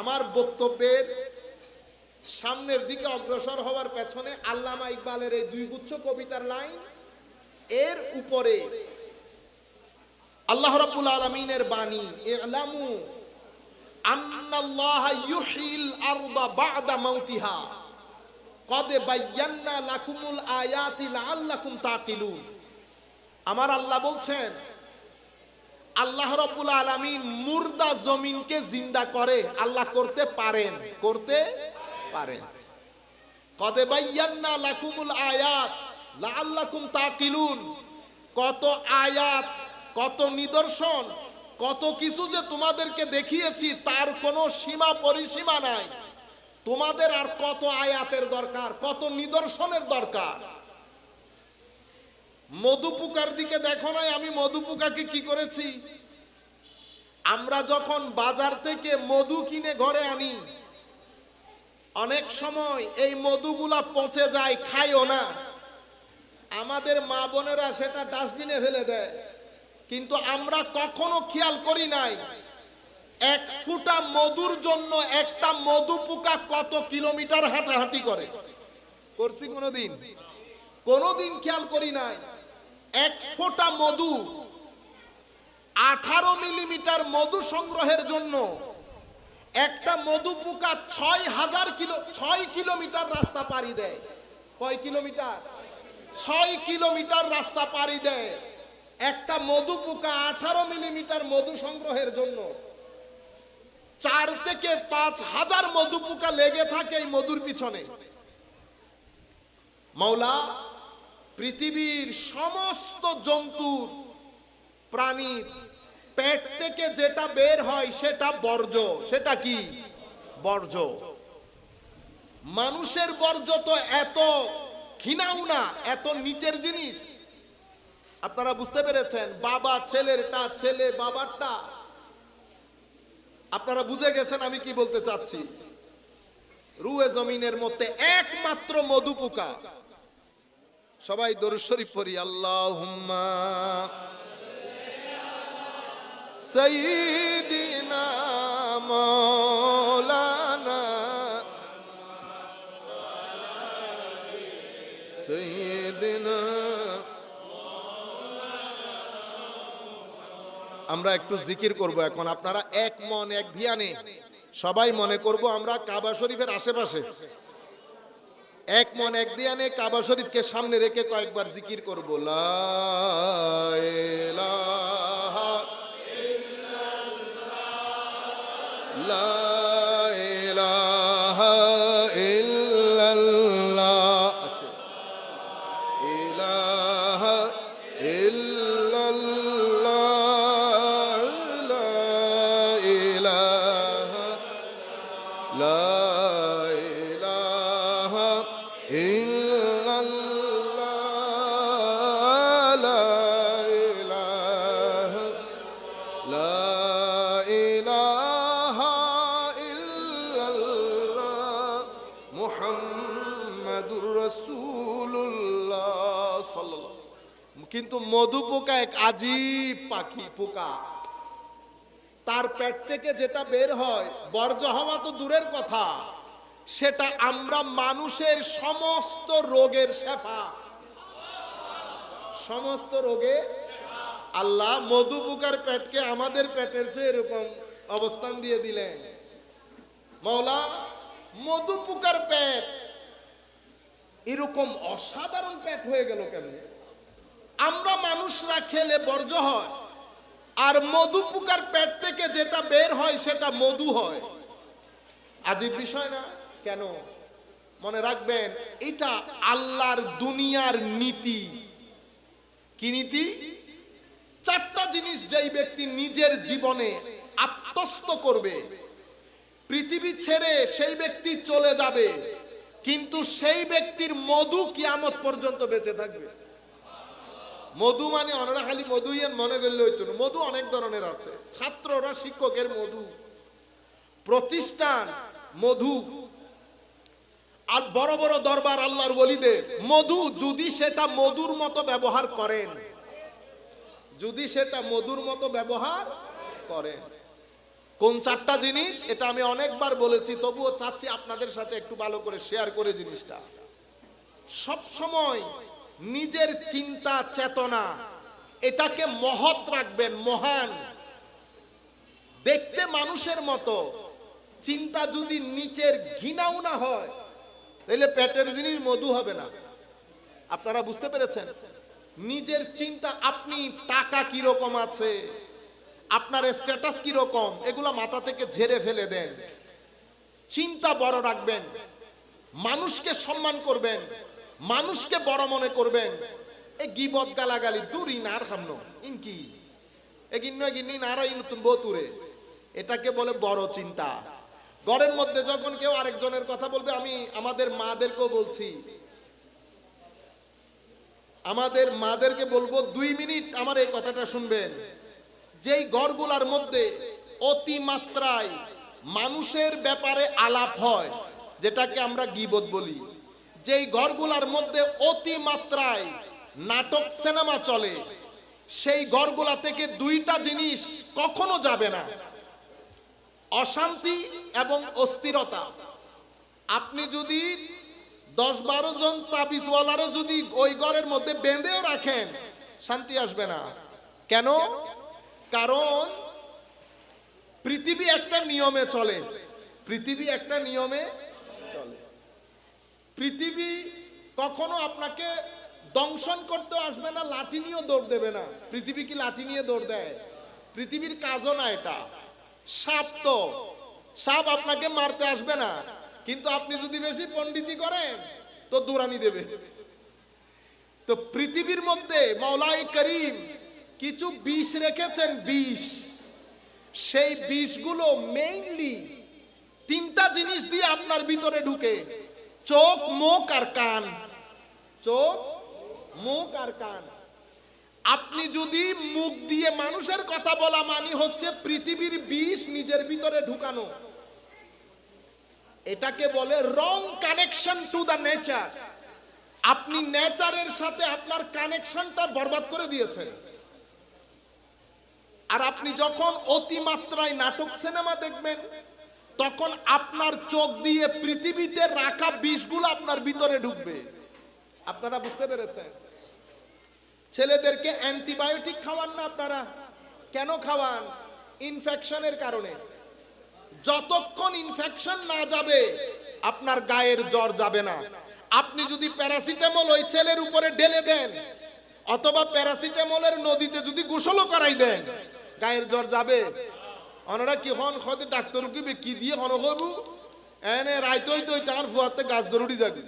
আমার বক্তব্যের সামনের দিকে অগ্রসর হওয়ার পেছনে আল্লামা ইকবালের এই 2 গুচ্ছ কবিতার লাইন, এর উপরে আল্লাহ রাব্বুল আলামিনের বাণী, ইলামু আন্নাল্লাহা ইউহিল আরদা বা'দা মাউতিহা কদ বায়্যান্না লাকুমুল আয়াতি লাআল্লাকুম তাকিলুন। আমার আল্লাহ বলছেন, আল্লাহ রাব্বুল আলামিন মুর্দা জমিনকে জিন্দা করে। আল্লাহ করতে পারেন, করতে পারেন। কদ বায়্যান্না লাকুমুল আয়াত লাআল্লাকুম তাকিলুন, কত আয়াত, কত নিদর্শন, কত কিছু যে তোমাদেরকে দেখিয়েছি, তার কোনো সীমা পরিসীমা নাই। তোমাদের আর কত আয়াতের দরকার, কত নিদর্শনের দরকার। মধু পোকার দিকে দেখো নাই আমি মধু পোকাকে কি করেছি? আমরা যখন বাজার থেকে মধু কিনে ঘরে আনি, অনেক সময় এই মধুগুলা পচে যায়, খাইও না। আমাদের মা বোনেরা সেটা ডাস্টবিনে ফেলে দেয়, কিন্তু আমরা কখনো খেয়াল করি নাই 1 ফুটা মধুর জন্য একটা মধু পোকা কত কিলোমিটার হাঁটাহাঁটি করে। করছি কোনোদিন? কোনোদিন খেয়াল করি নাই। 1 ফোঁটা মধু, 18 মিলিমিটার মধু সংগ্রহের জন্য একটা মধু পোকা 6 কিলোমিটার রাস্তা পাড়ি দেয়। কয় কিলোমিটার? 6 কিলোমিটার রাস্তা পাড়ি দেয় একটা মধু পোকা 18 মিলিমিটার মধু সংগ্রহের জন্য। 4 থেকে 5,000 মধু পোকা লেগে থাকে এই মধুর পিছনে। মাওলা পৃথিবীর সমস্ত জন্তুর, প্রাণীর পেট থেকে যেটা বের হয় সেটা বর্জ্য। সেটা কি? বর্জ্য। মানুষের বর্জ্য তো এত ঘৃণাও না, এত নিচের জিনিস। আপনারা বুঝতে পেরেছেন? বাবা ছেলেরটা, ছেলে বাবারটা। আপনারা বুঝে গেছেন আমি কি বলতে চাচ্ছি। রুয়ে জমিনের মধ্যে একমাত্র মধু পোকা। সবাই দরুদ শরীফ পড়ি, আল্লাহুম্মা সাইয়্যিদিনা মাওলানা সাইয়্যিদিনা। আমরা একটু জিকির করব এখন। আপনারা এক মন এক ধ্যানে সবাই মনে করব আমরা কাবা শরীফের আশেপাশে, এক মন এক ধ্যানে কাবা শরীফকে সামনে রেখে কয়েকবার জিকির করব। লা ইলাহা ইল্লাল্লাহ, লা ইলাহা ইল্লাল্লাহ, ইলাহা ইল্লাল্লাহ, লা ইলাহা, লা ইলাহা ইল্লাল্লাহ, লা ইলাহা, লা ইলাহা ইল্লাল্লাহ মুহাম্মাদুর রাসূলুল্লাহ সাল্লাল্লাহু। কিন্তু মধু পোকা এক আজীব পাখি, পোকা। তার পেট থেকে যেটা বের হয়, বর্জ্য হওয়া তো দূরের কথা, সেটা আমরা মানুষের সমস্ত রোগের শেফা, সমস্ত রোগে। আল্লাহ মধু পোকার পেটকে আমাদের পেটের চেয়ে এরকম অবস্থান দিয়ে দিলেন। মাওলা, মধু পোকার পেট এরকম অসাধারণ পেট হয়ে গেল কেন? আমরা মানুষরা খেলে বর্জ্য হয়, আর মধু পোকার পেট থেকে যেটা বের হয় সেটা মধু হয়। আজীব বিষয় না? কেন? মনে রাখবেন, এটা আল্লাহর দুনিয়ার নীতি। কি নীতি? চারটা জিনিস যেই ব্যক্তি নিজের জীবনে আত্মস্থ করবে, পৃথিবী ছেড়ে সেই ব্যক্তি চলে যাবে, কিন্তু সেই ব্যক্তির মধু কিয়ামত পর্যন্ত বেঁচে থাকবে। মধু মানে অনরা খালি মধুই মনে করলে হইতো না। মধু অনেক ধরনের আছে। ছাত্ররা শিক্ষকের মধু, প্রতিষ্ঠান মধু, আর বড় বড় দরবার আল্লাহর ওলিদের মধু। যদি সেটা মধুর মতো ব্যবহার করেন, যদি সেটা মধুর মতো ব্যবহার করেন। কোন চারটা জিনিস? এটা আমি অনেকবার বলেছি, তবুও চাচ্ছি আপনাদের সাথে একটু ভালো করে শেয়ার করে জিনিসটা। সব সময় নিজের চিন্তা চেতনা এটাকে মহৎ রাখবেন, মহান। দেখতে মানুষের মতো, চিন্তা যদি নিচের ঘৃণাও না হয়, তাহলে পেটের জিনিস মধু হবে না। আপনারা বুঝতে পেরেছেন? নিজের চিন্তা, আপনি টাকা কিরকম আছে, আপনার স্ট্যাটাস কিরকম, এগুলা মাথা থেকে ঝেড়ে ফেলে দেন। চিন্তা বড় রাখবেন, মানুষকে সম্মান করবেন, মানুষকে বড় মনে করবেন। এ গিবত গালাগালি দূরই না আর খামনো ইনকি এগিন্ন গিন্নি নারাই নতুন বতুরে, এটাকে বলে বড় চিন্তা। ঘরের মধ্যে যখন কেউ আরেকজনের কথা বলবে, আমি আমাদের মাদেরকেও বলছি, আমাদের মাদেরকে বলবো 2 মিনিট আমার এই কথাটা শুনবেন। যেই ঘরগুলার মধ্যে অতি মাত্রায় মানুষের ব্যাপারে আলাপ হয়, যেটাকে আমরা গীবত বলি, যেই ঘরগুলার মধ্যে অতি মাত্রায় নাটক সিনেমা চলে, সেই ঘরগুলা থেকে 2টা জিনিস কখনো যাবে না: অশান্তি এবং অস্থিরতা। আপনি যদি 10-12 জন তাবিজওয়ালারে যদি ওই ঘরের মধ্যে বেঁধেও রাখেন, শান্তি আসবে না। কেন? কারণ পৃথিবী একটা নিয়মে চলে, পৃথিবী একটা নিয়মে চলে। পৃথিবী কখনো আপনাকে দংশন করতে আসবে না, লাঠি নিয়েও দৌড় দেবে না। পৃথিবী কি লাঠি নিয়ে দৌড় দেয়? পৃথিবীর কাজও না এটা। সাপ তো, সাপ আপনাকে মারতে আসবে না, কিন্তু আপনি যদি বেশি পণ্ডিতি করেন তো দৌড়ানি দেবে। তো পৃথিবীর মধ্যে মাওলাই করিম কিছু বিষ রেখেছেন, বিষ। সেই বিষগুলো মেইনলি 3টা জিনিস দিয়ে আপনার ভিতরে ঢুকে। চোখ, মুখ আর কান। চোখ, মুখ আর কান। আপনি যদি মুখ দিয়ে মানুষের কথা বলা মানে হচ্ছে পৃথিবীর বিষ নিজের ভিতরে ঢুকানো, এটাকে বলে রং কানেকশন টু দা নেচার। আপনি নেচারের সাথে আপনার কানেকশনটা বরবাদ করে দিয়েছেন। আর আপনি যখন অতিমাত্রায় নাটক সিনেমা দেখবেন, তখন আপনার চোখ দিয়ে পৃথিবীতে রাখা বিষগুলো আপনার ভিতরে ঢুকবে। আপনারা বুঝতে পেরেছেন? ছেলেদেরকে অ্যান্টিবায়োটিক খাওয়ান না আপনারা? কেন খাওয়ান? ইনফেকশনের কারণে। যতক্ষণ ইনফেকশন না যাবে আপনার গায়ের জ্বর যাবে না। আপনি যদি প্যারাসিটামল ওই ছেলের উপরে ঢেলে দেন, অথবা প্যারাসিটামলের নদীতে যদি গোসলও করাই দেন, গায়ের জ্বর যাবে? ওনারা কি হন খতে ডাক্তার কি দিয়ে হন করবো এনে রাইতে হইতে হইতে আমার ফুয়াতে গাছ জরুরি যাবে।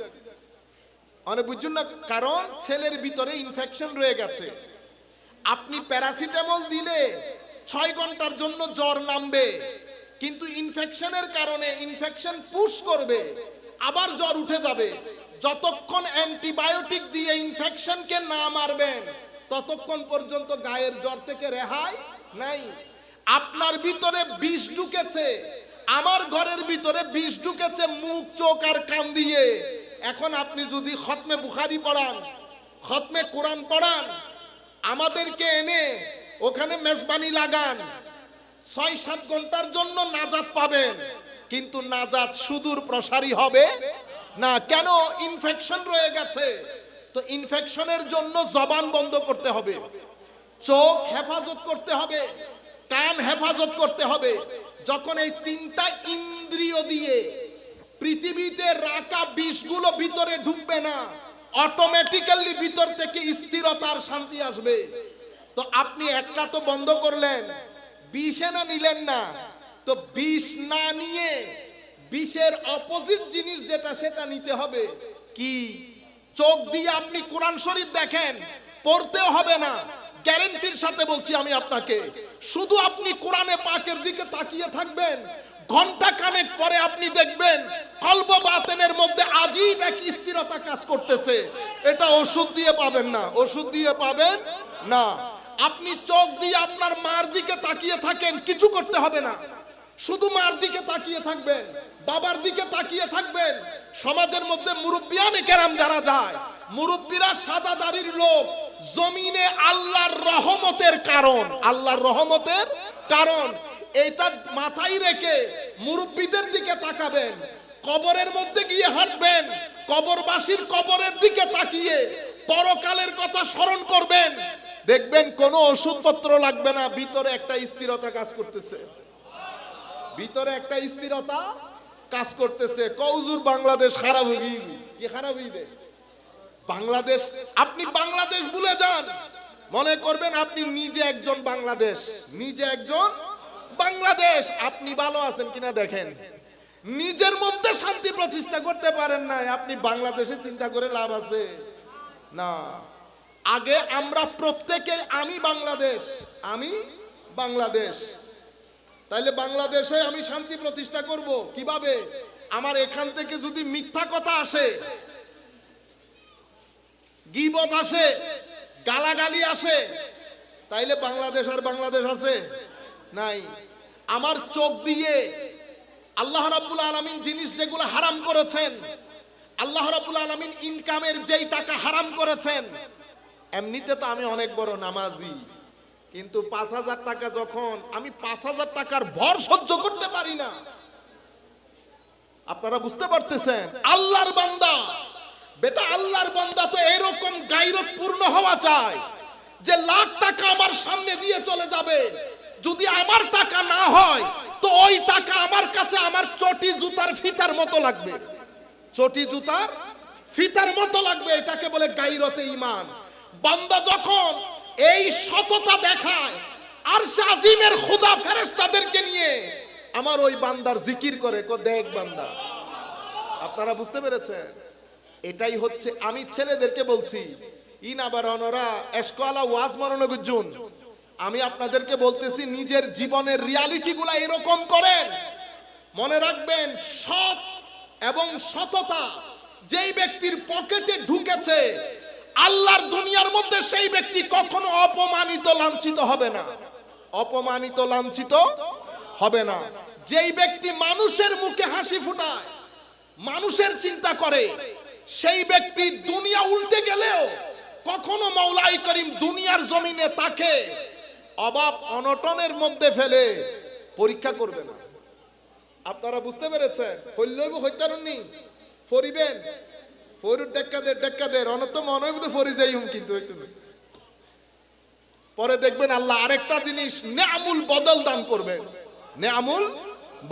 অনেক বুঝছেন না? কারণ ছেলের ভিতরে ইনফেকশন রয়ে গেছে। আপনি প্যারাসিটামল দিলে 6 ঘন্টার জন্য জ্বর নামবে, কিন্তু ইনফেকশনের কারণে ইনফেকশন পুশ করবে, আবার জ্বর উঠে যাবে। যতক্ষণ অ্যান্টিবায়োটিক দিয়ে ইনফেকশনকে না মারবেন, ততক্ষণ পর্যন্ত গায়ের জ্বর থেকে রেহাই নাই। আপনার ভিতরে বিষ ঢুকেছে, আমার ঘরের ভিতরে বিষ ঢুকেছে মুখ, চোখ আর কান দিয়ে। এখন আপনি যদি খতমে বুখারী পড়ান, খতমে কোরআন পড়ান, আমাদেরকে এনে ওখানে মেজবানি লাগান, 6-7 ঘন্টার জন্য নাজাত পাবেন, কিন্তু নাজাত সুদূর প্রসারী হবে না। কেন? ইনফেকশন রয়ে গেছে। তো ইনফেকশনের জন্য জবান বন্ধ করতে হবে, চোখ হেফাজত করতে হবে, কান হেফাজত করতে হবে। যখন এই 3টা ইন্দ্রিয় দিয়ে পৃথিবীতে রাখা বিষগুলো ভিতরে ঢুকবে না, অটোমেটিক্যালি ভিতর থেকে স্থিরতার শান্তি আসবে। তো আপনি একটা তো বন্ধ করলেন, বিষে না নিলেন না। তো বিষ না নিয়ে বিষের অপোজিট জিনিস যেটা সেটা নিতে হবে। কি? চোখ দিয়ে আপনি কোরআন শরীফ দেখেন, পড়তেও হবে না, গ্যারান্টির সাথে বলছি আমি আপনাকে। শুধু আপনি কোরআনে পাকের দিকে তাকিয়ে থাকবেন, ঘন্টা খানেক পরে আপনি দেখবেন কলব বাতেনের মধ্যে আজীব এক স্থিরতা কাজ করতেছে। এটা ওষুধ দিয়ে পাবেন না, ওষুধ দিয়ে পাবেন না। আপনি চোখ দিয়ে আপনার মার দিকে তাকিয়ে থাকেন, কিছু করতে হবে না, শুধু মার দিকে তাকিয়ে থাকবেন, বাবার দিকে তাকিয়ে থাকবেন। সমাজের মধ্যে মুরব্বিয়ানে কেরাম যারা যায়, মুরব্বীরা সাদা দাড়ির লোক, জমিনে আল্লাহর রহমতের কারণ, আল্লাহর রহমতের কারণ। এটা মাথায় রেখে মুরব্বীদের দিকে তাকাবেন। কবরের মধ্যে গিয়ে হাঁটবেন, কবরবাসীর কবরের দিকে তাকিয়ে পরকালের কথা স্মরণ করবেন। দেখবেন কোনো ওষুধপত্র লাগবে না, ভিতরে একটা স্থিরতা কাজ করতেছে, ভিতরে একটা স্থিরতা কাজ করতেছে। কৌজুর বাংলাদেশ খারাপ হয়ে গিয়ে কি খারাপ হয়ে বাংলাদেশ, আপনি বাংলাদেশ ভুলে যান, মনে করবেন আপনি নিজে একজন বাংলাদেশ, নিজে একজন বাংলাদেশ। আপনি ভালো আছেন কিনা দেখেন, নিজের মধ্যে শান্তি প্রতিষ্ঠা করতে পারেন না, আপনি বাংলাদেশে চিন্তা করে লাভ আছে না। আগে আমরা প্রত্যেকে আমি বাংলাদেশ, আমি বাংলাদেশ। তাইলে বাংলাদেশে আমি শান্তি প্রতিষ্ঠা করব কিভাবে? আমার এখান থেকে যদি মিথ্যা কথা আসে, গীবত আসে, গালাগালি আসে, তাইলে বাংলাদেশ আর বাংলাদেশ আছে নাই। আমার চোখ দিয়ে আল্লাহ রাব্বুল আলামিন জিনিস যেগুলো হারাম করেছেন, আল্লাহ রাব্বুল আলামিন ইনকামের যেই টাকা হারাম করেছেন, এমনিতে তো আমি অনেক বড় নামাজি, কিন্তু 5,000 টাকা যখন আমি 5,000 টাকার ভর সহ্য করতে পারি না। আপনারা বুঝতে পারতেছেন? আল্লাহর বান্দা, বেটা আল্লাহর বান্দা তো এরকম গায়রতপূর্ণ হওয়া চাই যে লাখ টাকা আমার সামনে দিয়ে চলে যাবে, যদি আমার টাকা না হয় তো ওই টাকা আমার কাছে আমার চটি জুতার ফিতার মতো লাগবে, চটি জুতার ফিতার মতো লাগবে। এটাকে বলে গায়রতে ঈমান। বান্দা যখন এই সততা দেখায়, আরশে আজিমের খোদা ফেরেশতাদেরকে নিয়ে আমার ওই বান্দার জিকির করে, দেখ বান্দা। আপনারা বুঝতে পেরেছেন? এটাই হচ্ছে, আমি ছেলেদেরকে বলছি, ইনাবার অনরা এসকলা ওয়াজ মরণগুজুন, আমি আপনাদেরকে বলতেছি নিজের জীবনের রিয়ালিটি গুলা এরকম করেন। মনে রাখবেন, সৎ এবং সততা যেই ব্যক্তির পকেটে ঢুকেছে আল্লাহর দুনিয়ার মধ্যে, সেই ব্যক্তি কখনো অপমানিত লাঞ্ছিত হবে না, অপমানিত লাঞ্ছিত হবে না। যেই ব্যক্তি মানুষের মুখে হাসি ফুটায়, মানুষের চিন্তা করে, সেই ব্যক্তি দুনিয়া উল্টে গেলেও কখনো মাওলাই করিম দুনিয়ার জমিনে তাকে অভাব অনটনের মধ্যে ফেলে পরীক্ষা করবে না। আপনারা বুঝতে পেরেছেন? হইলইব হইতারুননি ফরিবেন ফরির ডেক্কাদের অনত মনে হইব ফরি যাই হুম, কিন্তু পরে দেখবেন আল্লাহ আরেকটা জিনিস নেয়ামুল বদল দান করবেন, নেয়ামুল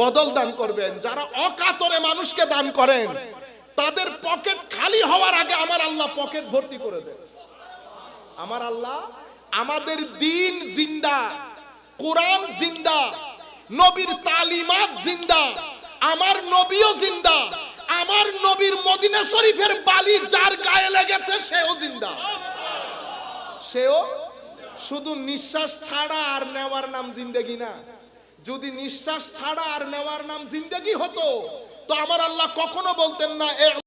বদল দান করবেন। যারা অকাতরে মানুষকে দান করেন তাদের পকেট খালি হওয়ার আগে আমার আল্লাহ পকেট ভর্তি করে দেন। আমার আল্লাহ আমাদের দিন জিন্দা, কোরআন জিন্দা, নবীর তালিমাত জিন্দা, আমার নবীও জিন্দা, আমার নবীর মদিনা শরীফের বালি যার গায়ে লেগেছে সেও জিন্দা, সেও শুধু নিঃশ্বাস ছাড়া আর নেওয়ার নাম জিন্দেগি না। যদি নিঃশ্বাস ছাড়া আর নেওয়ার নাম জিন্দেগি হতো তো আমার আল্লাহ কখনো বলতেন না